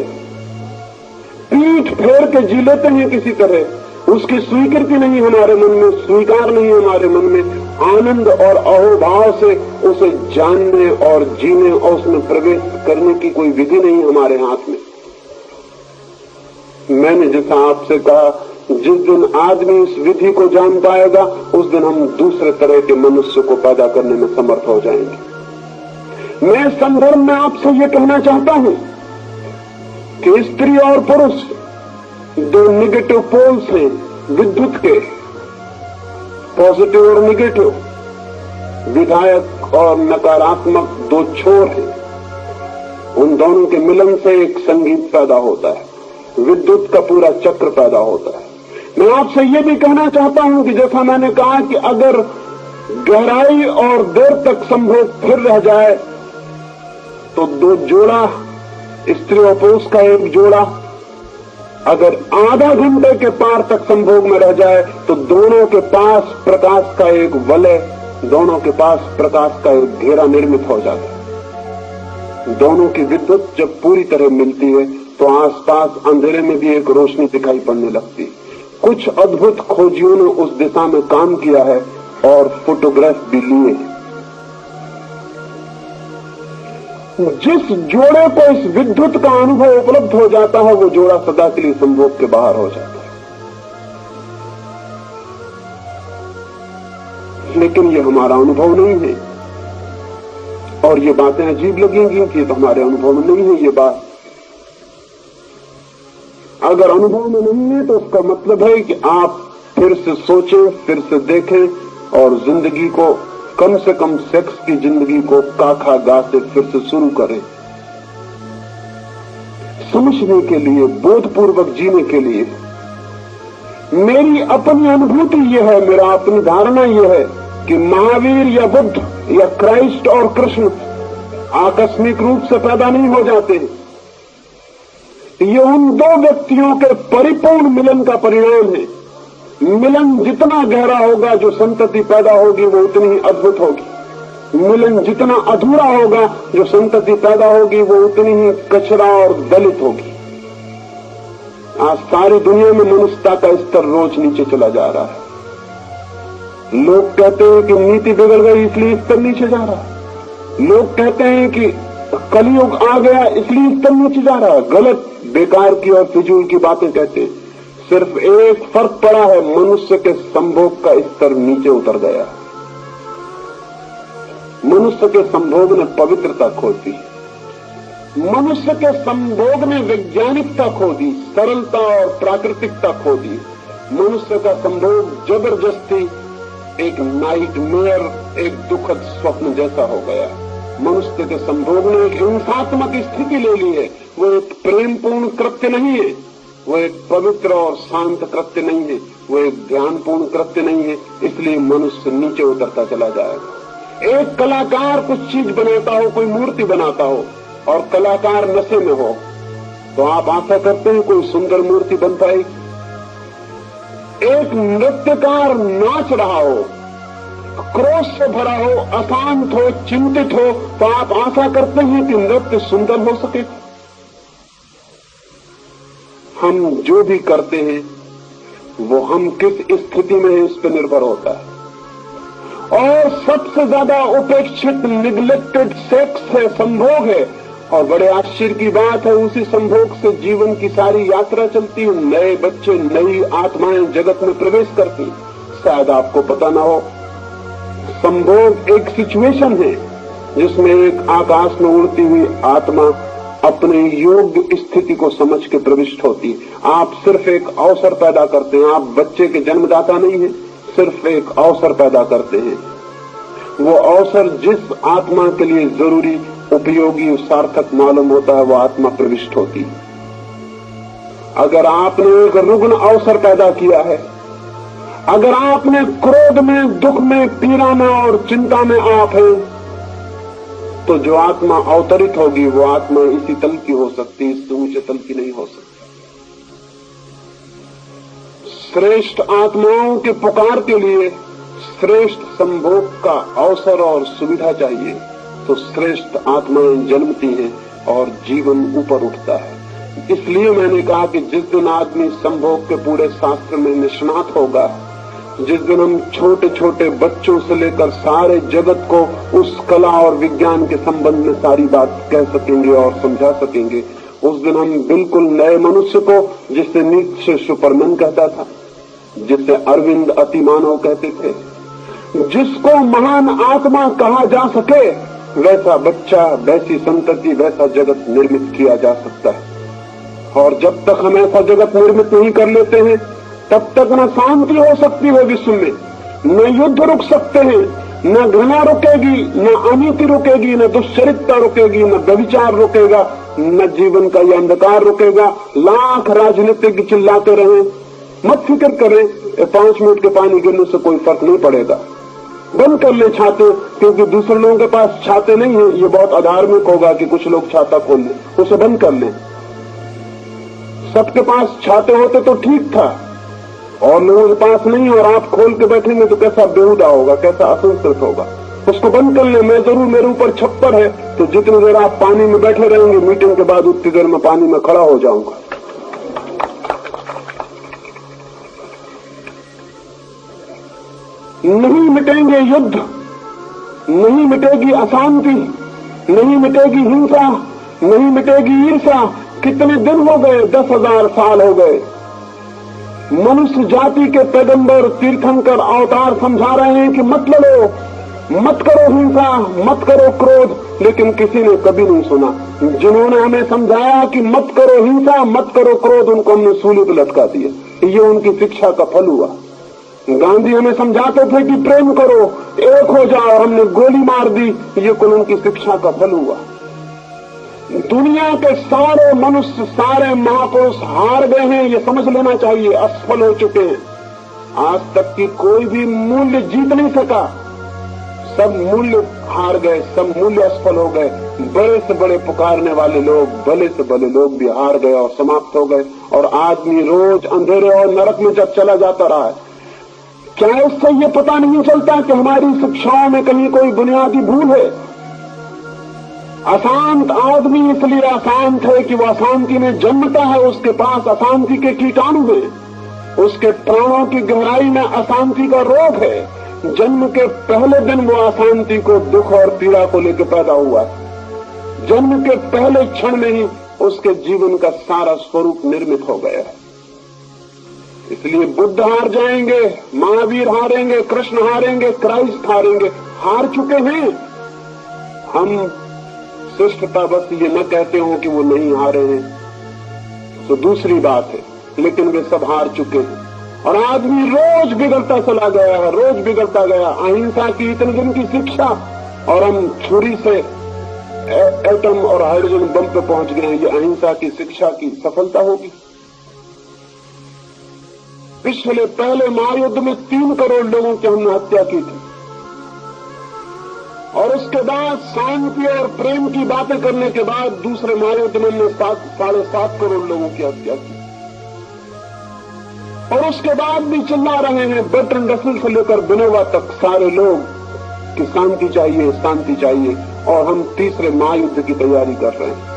पीठ फेर के जी लेते हैं किसी तरह। उसकी स्वीकृति नहीं हमारे मन में, स्वीकार नहीं हमारे मन में। आनंद और अहोभाव से उसे जानने और जीने और उसमें प्रवेश करने की कोई विधि नहीं हमारे हाथ में। मैंने जैसा आपसे कहा, जिस दिन आदमी इस विधि को जान पाएगा उस दिन हम दूसरे तरह के मनुष्य को पैदा करने में समर्थ हो जाएंगे। मैं इस संदर्भ में आपसे ये कहना चाहता हूं कि स्त्री और पुरुष दो निगेटिव पोल्स हैं विद्युत के, पॉजिटिव और निगेटिव, विधायक और नकारात्मक दो छोर हैं। उन दोनों के मिलन से एक संगीत पैदा होता है, विद्युत का पूरा चक्र पैदा होता है। मैं आपसे ये भी कहना चाहता हूं कि जैसा मैंने कहा कि अगर गहराई और देर तक संभोग फिर रह जाए तो दो जोड़ा, स्त्री और पुरुष का एक जोड़ा, अगर आधा घंटे के पार तक संभोग में रह जाए तो दोनों के पास प्रकाश का एक वलय, दोनों के पास प्रकाश का एक घेरा निर्मित हो जाता है। दोनों की विद्युत जब पूरी तरह मिलती है तो आसपास अंधेरे में भी एक रोशनी दिखाई पड़ने लगती है। कुछ अद्भुत खोजियों ने उस दिशा में काम किया है और फोटोग्राफ भी लिए। जिस जोड़े को इस विद्युत का अनुभव उपलब्ध हो जाता है वो जोड़ा सदा के लिए संभोग के बाहर हो जाता है। लेकिन ये हमारा अनुभव नहीं है और ये बातें अजीब लगेंगी कि तो हमारे अनुभव में नहीं है ये बात। अगर अनुभव में नहीं है तो उसका मतलब है कि आप फिर से सोचें, फिर से देखें और जिंदगी को, कम से कम सेक्स की जिंदगी को काखा गा से फिर से शुरू करें। समझने के लिए, बोधपूर्वक जीने के लिए। मेरी अपनी अनुभूति यह है, मेरा अपनी धारणा यह है कि महावीर या बुद्ध या क्राइस्ट और कृष्ण आकस्मिक रूप से पैदा नहीं हो जाते। ये उन दो व्यक्तियों के परिपूर्ण मिलन का परिणाम है। मिलन जितना गहरा होगा, जो संतति पैदा होगी वो उतनी ही अद्भुत होगी। मिलन जितना अधूरा होगा, जो संतति पैदा होगी वो उतनी ही कचरा और दलित होगी। आज सारी दुनिया में मनुष्यता का स्तर रोज नीचे चला जा रहा है। लोग कहते हैं कि नीति बिगड़ गई इसलिए स्तर नीचे जा रहा है। लोग कहते हैं कि कलयुग आ गया इसलिए स्तर नीचे जा रहा है। गलत, बेकार की और फिजूल की बातें कहते हैं। सिर्फ एक फर्क पड़ा है, मनुष्य के संभोग का स्तर नीचे उतर गया। मनुष्य के संभोग ने पवित्रता खो दी, मनुष्य के संभोग ने वैज्ञानिकता खो दी, सरलता और प्राकृतिकता खो दी। मनुष्य का संभोग जबरदस्ती एक नाइटमेयर, एक दुखद स्वप्न जैसा हो गया। मनुष्य के संभोग ने एक हिंसात्मक स्थिति ले ली है। वो एक प्रेमपूर्ण कृत्य नहीं है, वो एक पवित्र और शांत कृत्य नहीं है, वो एक ध्यानपूर्ण कृत्य नहीं है। इसलिए मनुष्य नीचे उतरता चला जाएगा। एक कलाकार कुछ चीज बनाता हो, कोई मूर्ति बनाता हो और कलाकार नशे में हो, तो आप आशा करते हैं कोई सुंदर मूर्ति बन पाएगी। एक नृत्यकार नाच रहा हो, क्रोध से भरा हो, अशांत हो, चिंतित हो, तो आप आशा करते हैं कि नृत्य सुंदर हो सके। हम जो भी करते हैं वो हम किस स्थिति में है इस पर निर्भर होता है। और सबसे ज्यादा उपेक्षित, निग्लेक्टेड सेक्स है, संभोग है। और बड़े आश्चर्य की बात है, उसी संभोग से जीवन की सारी यात्रा चलती है। नए बच्चे, नई आत्माएं जगत में प्रवेश करती। शायद आपको पता ना हो, संभोग एक सिचुएशन है जिसमें एक आकाश में उड़ती हुई आत्मा अपने योग्य स्थिति को समझ के प्रविष्ट होती है। आप सिर्फ एक अवसर पैदा करते हैं। आप बच्चे के जन्मदाता नहीं है, सिर्फ एक अवसर पैदा करते हैं। वो अवसर जिस आत्मा के लिए जरूरी, उपयोगी, सार्थक मालूम होता है, वो आत्मा प्रविष्ट होती है। अगर आपने एक रुग्ण अवसर पैदा किया है, अगर आपने क्रोध में, दुख में, पीड़ा में और चिंता में आप हैं, तो जो आत्मा अवतरित होगी वो आत्मा इसी तल की हो सकती, इससे ऊंचे तल की नहीं हो सकती। श्रेष्ठ आत्माओं के पुकार के लिए श्रेष्ठ संभोग का अवसर और सुविधा चाहिए, तो श्रेष्ठ आत्माएं जन्मती हैं और जीवन ऊपर उठता है। इसलिए मैंने कहा कि जिस दिन आदमी संभोग के पूरे शास्त्र में निष्णात होगा, जिस दिन हम छोटे छोटे बच्चों से लेकर सारे जगत को उस कला और विज्ञान के संबंध में सारी बात कह सकेंगे और समझा सकेंगे, उस दिन हम बिल्कुल नए मनुष्य को, जिसे नीचे सुपरमैन कहता था, जिसे अरविंद अतिमानव कहते थे, जिसको महान आत्मा कहा जा सके, वैसा बच्चा, वैसी संतति, वैसा जगत निर्मित किया जा सकता है। और जब तक हम ऐसा जगत निर्मित नहीं कर लेते हैं, तब तक न शांति हो सकती है विश्व में, न युद्ध रुक सकते हैं, न घृणा रुकेगी, न अनीति रुकेगी, न दुश्चरित्रता रुकेगी, न व्यभिचार रुकेगा, न जीवन का यह अंधकार रुकेगा। लाख राजनीतिक चिल्लाते रहे, मत फिक्र करें, 5 मिनट के पानी गिरने से कोई फर्क नहीं पड़ेगा। बंद कर ले छाते, क्योंकि दूसरे लोगों के पास छाते नहीं है। ये बहुत अधार्मिक होगा कि कुछ लोग छाता खोल लें, उसे बंद कर लें। सबके पास छाते होते तो ठीक था, और लोगों के पास नहीं, और आप खोल के बैठेंगे तो कैसा बेहुदा होगा, कैसा असंस्कृत होगा। उसको बंद कर ले। मैं जरूर, मेरे ऊपर छप्पर है, तो जितनी देर आप पानी में बैठे रहेंगे, मीटिंग के बाद उतनी देर में पानी में खड़ा हो जाऊंगा। नहीं मिटेंगे युद्ध, नहीं मिटेगी अशांति, नहीं मिटेगी हिंसा, नहीं मिटेगी ईर्ष्या। कितने दिन हो गए, 10,000 साल हो गए। मनुष्य जाति के पैगंबर, तीर्थंकर, अवतार समझा रहे हैं कि मत लड़ो, मत करो हिंसा, मत करो क्रोध, लेकिन किसी ने कभी नहीं सुना। जिन्होंने हमें समझाया कि मत करो हिंसा, मत करो क्रोध, उनको हमने सूली पर लटका दिया। ये उनकी शिक्षा का फल हुआ। गांधी हमें समझाते थे कि प्रेम करो, एक हो जाओ, हमने गोली मार दी। ये कुल उनकी शिक्षा का फल हुआ। दुनिया के सारे मनुष्य, सारे महापुरुष हार गए हैं, ये समझ लेना चाहिए, असफल हो चुके हैं। आज तक की कोई भी मूल्य जीत नहीं सका, सब मूल्य हार गए, सब मूल्य असफल हो गए। बड़े से बड़े पुकारने वाले लोग, भले से भले लोग भी हार गए और समाप्त हो गए, और आदमी रोज अंधेरे और नरक में जब चला जाता रहा है। क्या इससे ये पता नहीं चलता कि हमारी शिक्षाओं में कहीं कोई बुनियादी भूल है? अशांत आदमी इसलिए अशांत है कि वह अशांति में जन्मता है, उसके पास अशांति के कीटाणु हैं, उसके प्राणों की गहराई में अशांति का रोग है। जन्म के पहले दिन वो अशांति को, दुख और पीड़ा को लेकर पैदा हुआ। जन्म के पहले क्षण में ही उसके जीवन का सारा स्वरूप निर्मित हो गया है। इसलिए बुद्ध हार जाएंगे, महावीर हारेंगे, कृष्ण हारेंगे, क्राइस्ट हारेंगे, हार चुके हैं। हम श्रेष्ठता बस ये न कहते हो कि वो नहीं हारे हैं तो दूसरी बात है, लेकिन वे सब हार चुके हैं। और आदमी रोज बिगड़ता चला गया है, रोज बिगड़ता गया। अहिंसा की इतने दिन की शिक्षा, और हम छुरी से एटम और हाइड्रोजन बम पे पहुंच गए हैं। ये अहिंसा की शिक्षा की सफलता होगी? पिछले पहले महायुद्ध में 3 करोड़ लोगों की हमने हत्या की थी, और उसके बाद शांति और प्रेम की बातें करने के बाद दूसरे महायुद्ध में हमने 7.5 करोड़ लोगों की हत्या की। और उसके बाद भी चिल्ला रहे हैं, बर्ट्रैंड रसेल से लेकर विनोबा तक सारे लोग कि शांति चाहिए, शांति चाहिए, और हम तीसरे महायुद्ध की तैयारी कर रहे हैं।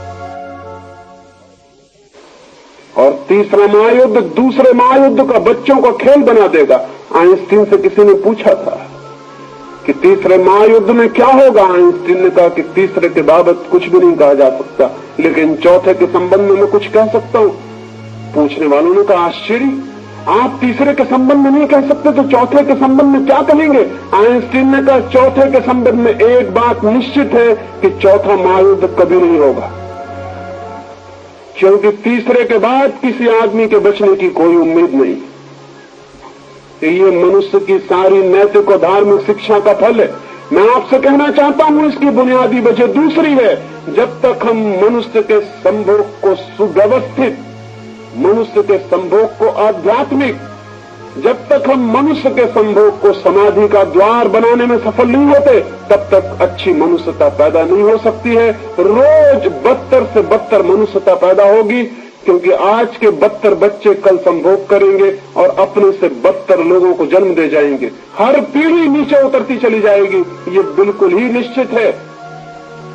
और तीसरा महायुद्ध दूसरे महायुद्ध का बच्चों का खेल बना देगा। आइंस्टीन से किसी ने पूछा था कि तीसरे महायुद्ध में क्या होगा। आइंस्टीन ने कहा कि तीसरे के बाबत कुछ भी नहीं कहा जा सकता, लेकिन चौथे के संबंध में मैं कुछ कह सकता हूं। पूछने वालों ने कहा आश्चर्य, आप तीसरे के संबंध में नहीं कह सकते तो चौथे के संबंध में क्या कहेंगे। आइंस्टीन ने कहा चौथे के संबंध में एक बात निश्चित है कि चौथा महायुद्ध कभी नहीं होगा, क्योंकि तीसरे के बाद किसी आदमी के बचने की कोई उम्मीद नहीं। ये मनुष्य की सारी नैतिक और धार्मिक शिक्षा का फल है। मैं आपसे कहना चाहता हूं इसकी बुनियादी वजह दूसरी है। जब तक हम मनुष्य के संभोग को सुव्यवस्थित, मनुष्य के संभोग को आध्यात्मिक, जब तक हम मनुष्य के संभोग को समाधि का द्वार बनाने में सफल नहीं होते, तब तक अच्छी मनुष्यता पैदा नहीं हो सकती है। रोज बदतर से बदतर मनुष्यता पैदा होगी, क्योंकि आज के बदतर बच्चे कल संभोग करेंगे और अपने से बदतर लोगों को जन्म दे जाएंगे। हर पीढ़ी नीचे उतरती चली जाएगी, ये बिल्कुल ही निश्चित है।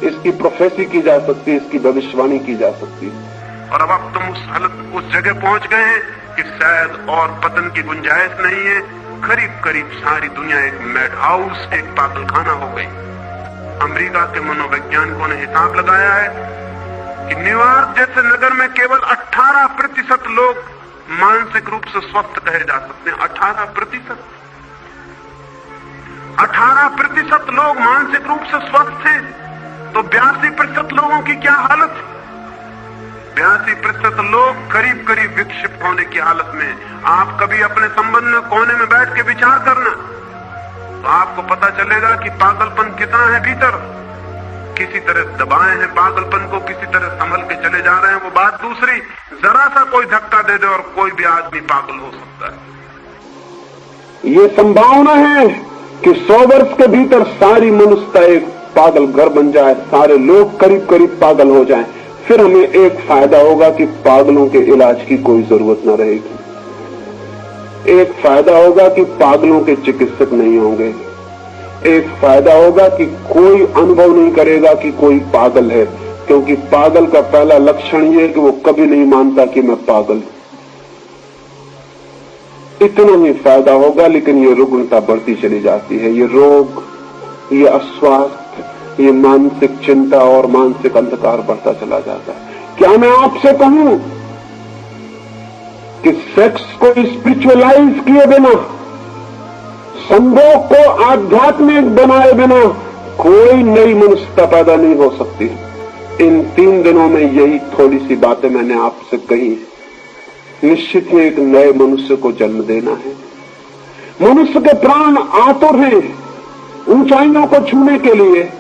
इसकी प्रोफेसी की जा सकती है, इसकी भविष्यवाणी की जा सकती है। और अब आप तुम उस जगह पहुंच गए हैं कि शायद और पतन की गुंजाइश नहीं है। करीब करीब सारी दुनिया एक मैड हाउस, एक पागलखाना हो गई। अमेरिका के मनोवैज्ञानिकों ने हिसाब लगाया है कि न्यूयॉर्क जैसे नगर में केवल 18% लोग मानसिक रूप से स्वस्थ कहे जा सकते हैं। 18% लोग मानसिक रूप से स्वस्थ हैं, तो 82% लोगों की क्या हालत है। 82% लोग करीब करीब विक्षिप्त होने की हालत में। आप कभी अपने संबंध में कोने में बैठ के विचार करना, तो आपको पता चलेगा कि पागलपन कितना है भीतर। किसी तरह दबाए हैं पागलपन को, किसी तरह संभल के चले जा रहे हैं। वो बात दूसरी, जरा सा कोई धक्का दे दे और कोई भी आदमी पागल हो सकता है। ये संभावना है कि 100 वर्ष के भीतर सारी मनुष्यता एक पागल घर बन जाए, सारे लोग करीब करीब पागल हो जाएं। फिर हमें एक फायदा होगा कि पागलों के इलाज की कोई जरूरत न रहेगी। एक फायदा होगा कि पागलों के चिकित्सक नहीं होंगे। एक फायदा होगा कि कोई अनुभव नहीं करेगा कि कोई पागल है, क्योंकि पागल का पहला लक्षण यह है कि वो कभी नहीं मानता कि मैं पागल हूं। इतना ही फायदा होगा, लेकिन ये रुग्णता बढ़ती चली जाती है। ये रोग, ये अस्वास्थ्य, ये मानसिक चिंता और मानसिक अंधकार बढ़ता चला जाता है। क्या मैं आपसे कहूं कि सेक्स को स्पिरिचुअलाइज किए बिना, संभोग को आध्यात्मिक बनाए बिना कोई नई मनुष्यता पैदा नहीं हो सकती। इन 3 दिनों में यही थोड़ी सी बातें मैंने आपसे कही। निश्चित ही एक नए मनुष्य को जन्म देना है। मनुष्य के प्राण आतुर हैं ऊंचाइयों को छूने के लिए,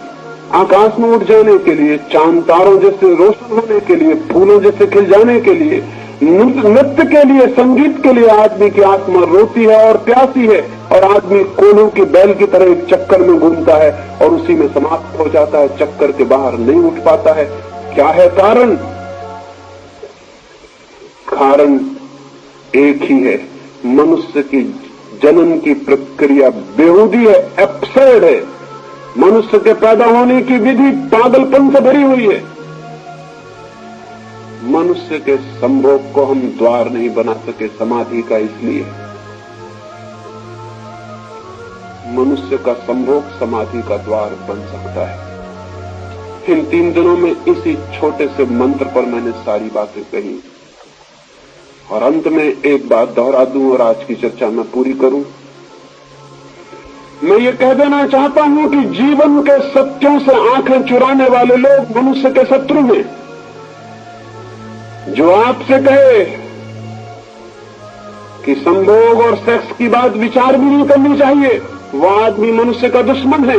आकाश में उठ जाने के लिए, चांद तारों जैसे रोशन होने के लिए, फूलों जैसे खिल जाने के लिए, नृत्य के लिए, संगीत के लिए। आदमी की आत्मा रोती है और प्यासी है, और आदमी कोल्हू की बैल की तरह एक चक्कर में घूमता है और उसी में समाप्त हो जाता है, चक्कर के बाहर नहीं उठ पाता है। क्या है कारण? कारण एक ही है, मनुष्य की जनन की प्रक्रिया बेहूदी है, एब्सर्ड है। मनुष्य के पैदा होने की विधि पागलपन से भरी हुई है। मनुष्य के संभोग को हम द्वार नहीं बना सके समाधि का, इसलिए मनुष्य का संभोग समाधि का द्वार बन सकता है। इन 3 दिनों में इसी छोटे से मंत्र पर मैंने सारी बातें कही, और अंत में एक बात दोहरा दूं और आज की चर्चा मैं पूरी करूं। मैं ये कह देना चाहता हूं कि जीवन के सत्यों से आंखें चुराने वाले लोग मनुष्य के शत्रु हैं। जो आपसे कहे कि संभोग और सेक्स की बात विचार भी नहीं करनी चाहिए, वह आदमी मनुष्य का दुश्मन है,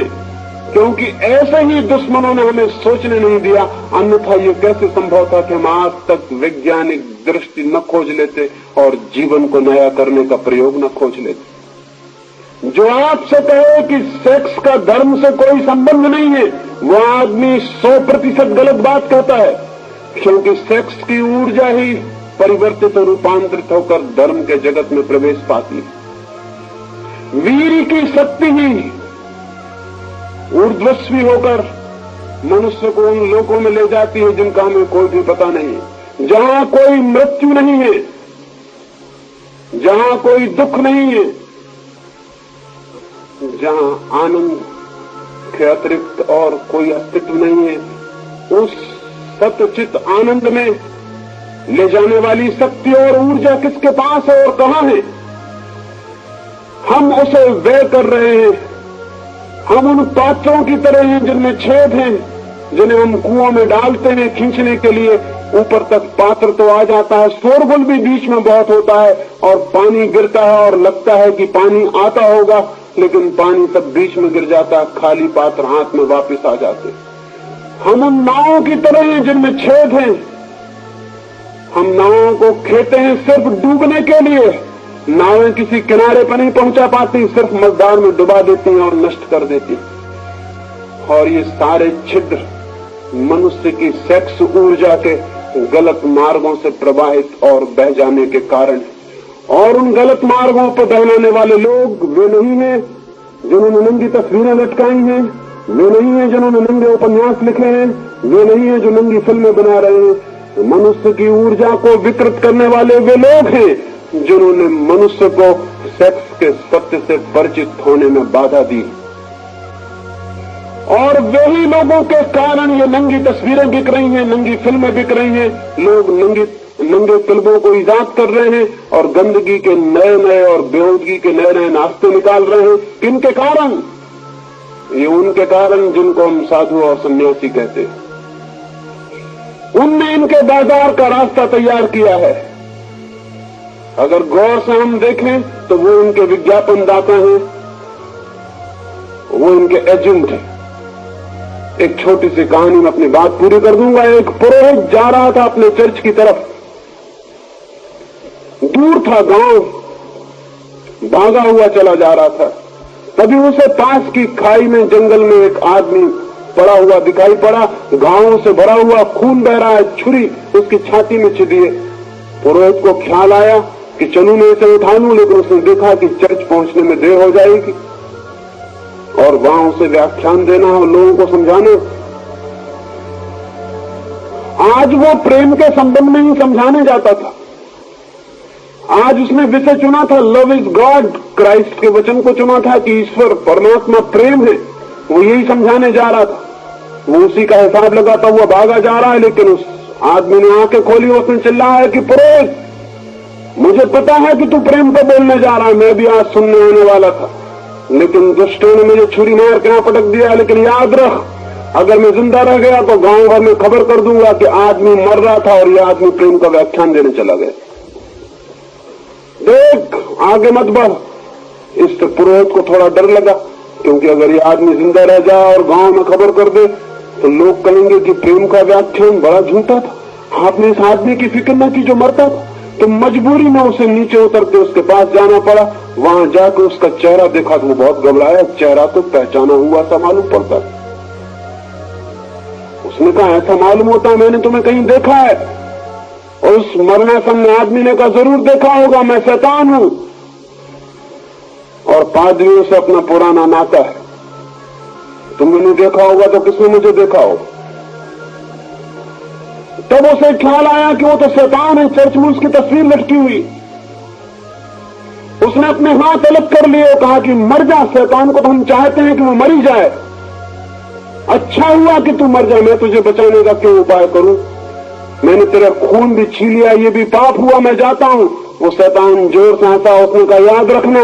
क्योंकि ऐसे ही दुश्मनों ने हमें सोचने नहीं दिया। अन्यथा ये कैसे संभव था कि हम आज तक वैज्ञानिक दृष्टि न खोज लेते और जीवन को नया करने का प्रयोग न खोज लेते। जो आपसे कहे कि सेक्स का धर्म से कोई संबंध नहीं है, वह आदमी 100% गलत बात कहता है, क्योंकि सेक्स की ऊर्जा ही परिवर्तित और रूपांतरित होकर धर्म के जगत में प्रवेश पाती है। वीर की शक्ति ही ऊर्ध्वस्वी होकर मनुष्य को उन लोकों में ले जाती है जिनका हमें कोई भी पता नहीं, जहां कोई मृत्यु नहीं है, जहां कोई दुख नहीं है, जहां आनंद के अतिरिक्त और कोई अस्तित्व नहीं है, उस सतचित आनंद में ले जाने वाली शक्ति और ऊर्जा किसके पास है और कहां है? हम उसे व्यय कर रहे हैं। हम उन पात्रों की तरह हैं जिनमें छेद हैं, जिन्हें हम कुओं में डालते हैं खींचने के लिए। ऊपर तक पात्र तो आ जाता है, शोरगुल भी बीच में बहुत होता है और पानी गिरता है और लगता है कि पानी आता होगा, लेकिन पानी तब बीच में गिर जाता है, खाली पात्र हाथ में वापस आ जाते। हम उन नावों की तरह हैं जिनमें छेद हैं। हम नावों को खेते हैं सिर्फ डूबने के लिए। नावें किसी किनारे पर नहीं पहुंचा पाती, सिर्फ मझधार में डुबा देती हैं और नष्ट कर देती। और ये सारे छिद्र मनुष्य की सेक्स ऊर्जा के गलत मार्गों से प्रवाहित और बह जाने के कारण। और उन गलत मार्गों पर बहलाने वाले लोग वे नहीं हैं जिन्होंने नंगी तस्वीरें लटकाई हैं, वे नहीं हैं जिन्होंने नंगे उपन्यास लिखे हैं, वे नहीं हैं जो नंगी फिल्में बना रहे हैं। मनुष्य की ऊर्जा को विकृत करने वाले वे लोग हैं जिन्होंने मनुष्य को सेक्स के सत्य से परिचित होने में बाधा दी। और वही लोगों के कारण ये नंगी तस्वीरें बिक रही हैं, नंगी फिल्में बिक रही हैं। लोग नंगे क्लबों को ईजाद कर रहे हैं और गंदगी के नए नए और बेहूदगी के नए नए नाश्ते निकाल रहे हैं। किनके कारण? ये उनके कारण जिनको हम साधु और सन्यासी कहते हैं। उनने इनके बाजार का रास्ता तैयार किया है। अगर गौर से हम देखें तो वो इनके विज्ञापन दाता हैं, वो इनके एजेंट हैं। एक छोटी सी कहानी में अपनी बात पूरी कर दूंगा। एक पुरोहित जा रहा था अपने चर्च की तरफ। दूर था गांव, भागा हुआ चला जा रहा था। तभी उसे पास की खाई में जंगल में एक आदमी पड़ा हुआ दिखाई पड़ा। घावों से भरा हुआ खून बह रहा है, छुरी उसकी छाती में छिदी है। पुरोहित को ख्याल आया कि चलूं मैं इसे उठा लूं, लेकिन उसने देखा कि चर्च पहुंचने में देर हो जाएगी और वहां उसे व्याख्यान देना और लोगों को समझाना। आज वो प्रेम के संबंध में ही समझाने जाता था। आज उसने विषय चुना था लव इज गॉड, क्राइस्ट के वचन को चुना था कि ईश्वर परमात्मा प्रेम है। वो यही समझाने जा रहा था। वो उसी का हिसाब लगाता हुआ भागा जा रहा है, लेकिन उस आदमी ने आंखें खोली। उसने चिल्लाया कि पुरोहित, मुझे पता है कि तू प्रेम को बोलने जा रहा है, मैं भी आज सुनने आने वाला था, लेकिन दुष्टों ने मुझे छुरी मार के पटक दिया। लेकिन याद रख, अगर मैं जिंदा रह गया तो गांव भर में खबर कर दूंगा कि आदमी मर रहा था और यह आदमी प्रेम का व्याख्यान देने चला गया। देख, आगे मत बढ़। इस पुरोहित को थोड़ा डर लगा, क्योंकि अगर ये आदमी जिंदा रह जाए और गांव में खबर कर दे तो लोग कहेंगे कि प्रेम का व्याख्यान बड़ा झूठा था, आपने इस आदमी की फिक्र न की जो मरता था। तो मजबूरी में उसे नीचे उतर के उसके पास जाना पड़ा। वहां जाकर उसका चेहरा देखा तो वो बहुत घबराया। चेहरा तो पहचाना हुआ सा मालूम पड़ता। उसने कहा, ऐसा मालूम होता है मैंने तुम्हें कहीं देखा है। और उस मरणासन्न आदमी ने कहा, जरूर देखा होगा, मैं शैतान हूं और पादरियों से अपना पुराना नाता है। तुमने नहीं देखा होगा तो किसने मुझे देखा होगा। तब उसे ख्याल आया कि वो तो शैतान है, चर्च में उसकी तस्वीर लटकी हुई। उसने अपने हाथ अलग कर लिए और कहा कि मर जा, शैतान को तो हम चाहते हैं कि वो मरी जाए। अच्छा हुआ कि तू मर जाए, मैं तुझे बचाने का क्यों उपाय करूं। मैंने तेरा खून भी छीन लिया, ये भी पाप हुआ, मैं जाता हूं। वो शैतान जोर से हंसा। उसने कहा, याद रखना,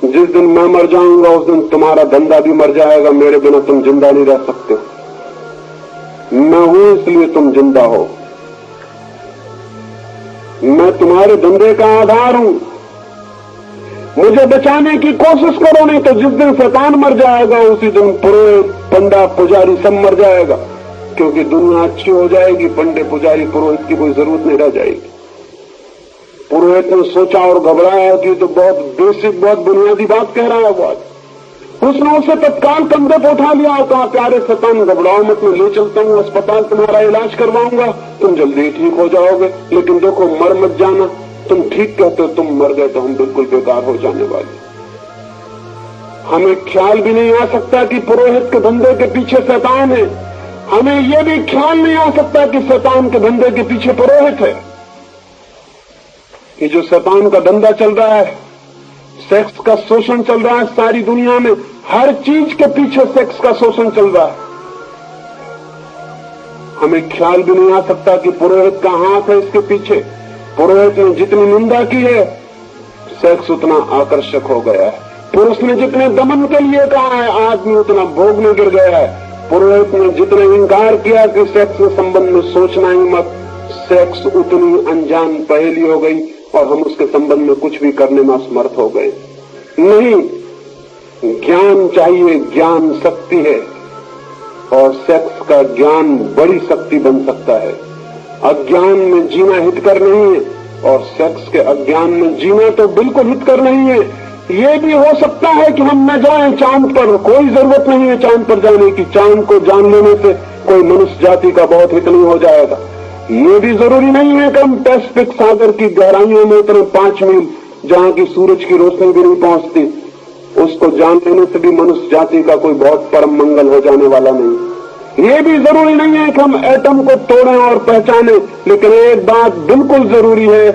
जिस दिन मैं मर जाऊंगा उस दिन तुम्हारा धंधा भी मर जाएगा। मेरे बिना तुम जिंदा नहीं रह सकते। मैं हूं इसलिए तुम जिंदा हो। मैं तुम्हारे धंधे का आधार हूं। मुझे बचाने की कोशिश करो, नहीं तो जिस दिन शैतान मर जाएगा उसी दिन पुरोहित, पंडा, पुजारी सब मर जाएगा। क्योंकि दुनिया अच्छी हो जाएगी, पंडे, पुजारी, पुरोहित की कोई जरूरत नहीं रह जाएगी। पुरोहित ने सोचा और घबराया कि तो बहुत बेसिक, बहुत बुनियादी बात कह रहा है वो। उसने उसे तत्काल कंधे पर उठा लिया और कहा, प्यारे शैतान, घबराओ मत, मैं ले चलता हूँ अस्पताल, तुम्हारा इलाज करवाऊंगा, तुम जल्दी ही ठीक हो जाओगे। लेकिन देखो, मर मत जाना। तुम ठीक कहते हो, तुम मर गए तो हम बिल्कुल बेकार हो जाने वाले। हमें ख्याल भी नहीं आ सकता कि पुरोहित के धंधे के पीछे शैतान है। हमें यह भी ख्याल नहीं आ सकता कि शैतान के धंधे के पीछे पुरोहित है। कि जो शैतान का धंधा चल रहा है, सेक्स का शोषण चल रहा है सारी दुनिया में, हर चीज के पीछे सेक्स का शोषण चल रहा है। हमें ख्याल भी नहीं आ सकता कि पुरोहित का हाथ है इसके पीछे। पुरोहित ने जितनी निंदा की है, सेक्स उतना आकर्षक हो गया है। पुरुष ने जितने दमन के लिए कहा है, आदमी उतना भोग में गिर गया है। पुरोहित ने जितने इंकार किया कि सेक्स के संबंध में सोचना ही मत, सेक्स उतनी अनजान पहेली हो गई और हम उसके संबंध में कुछ भी करने में असमर्थ हो गए। नहीं, ज्ञान चाहिए, ज्ञान शक्ति है और सेक्स का ज्ञान बड़ी शक्ति बन सकता है। अज्ञान में जीना हितकर नहीं है और सेक्स के अज्ञान में जीना तो बिल्कुल हितकर नहीं है। ये भी हो सकता है कि हम न जाएं चांद पर, कोई जरूरत नहीं है चांद पर जाने की। चांद को जान लेने से कोई मनुष्य जाति का बहुत हित नहीं हो जाएगा। ये भी जरूरी नहीं है कि हम पैसिफिक सागर की गहराइयों में उतरे 5 मील जहां की सूरज की रोशनी भी नहीं पहुंचती। उसको जान लेने से भी मनुष्य जाति का कोई बहुत परम मंगल हो जाने वाला नहीं। ये भी जरूरी नहीं है कि हम एटम को तोड़ें और पहचानें, लेकिन एक बात बिल्कुल जरूरी है,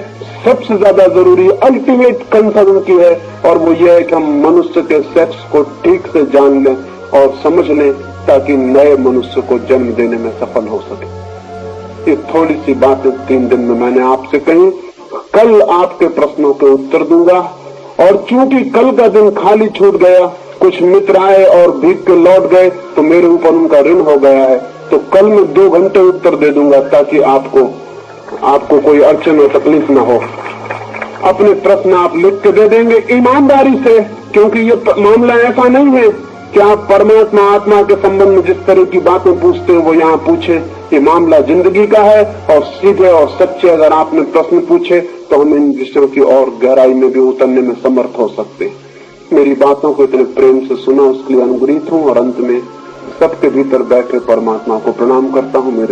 सबसे ज्यादा जरूरी, अल्टीमेट कंसर्न की है, और वो ये है कि हम मनुष्य के सेक्स को ठीक से जान लें और समझ लें ताकि नए मनुष्य को जन्म देने में सफल हो सके। ये थोड़ी सी बातें 3 दिन में मैंने आपसे कही। कल आपके प्रश्नों के उत्तर दूंगा, और चूंकि कल का दिन खाली छूट गया, कुछ मित्र आए और भीग के लौट गए तो मेरे ऊपर उनका ऋण हो गया है, तो कल मैं 2 घंटे उत्तर दे दूंगा ताकि आपको कोई अड़चन और तकलीफ न हो। अपने प्रश्न आप लिख के दे देंगे ईमानदारी से, क्योंकि ये मामला ऐसा नहीं है कि आप परमात्मा आत्मा के संबंध में जिस तरह की बातें पूछते हैं वो यहाँ पूछे। ये मामला जिंदगी का है और सीधे और सच्चे अगर आपने प्रश्न पूछे तो हम इन विषयों की और गहराई में भी उतरने में समर्थ हो सकते हैं। मेरी बातों को इतने प्रेम से सुना उसके लिए अनुग्रहित हूँ, और अंत में सबके भीतर बैठे परमात्मा को प्रणाम करता हूँ। मेरे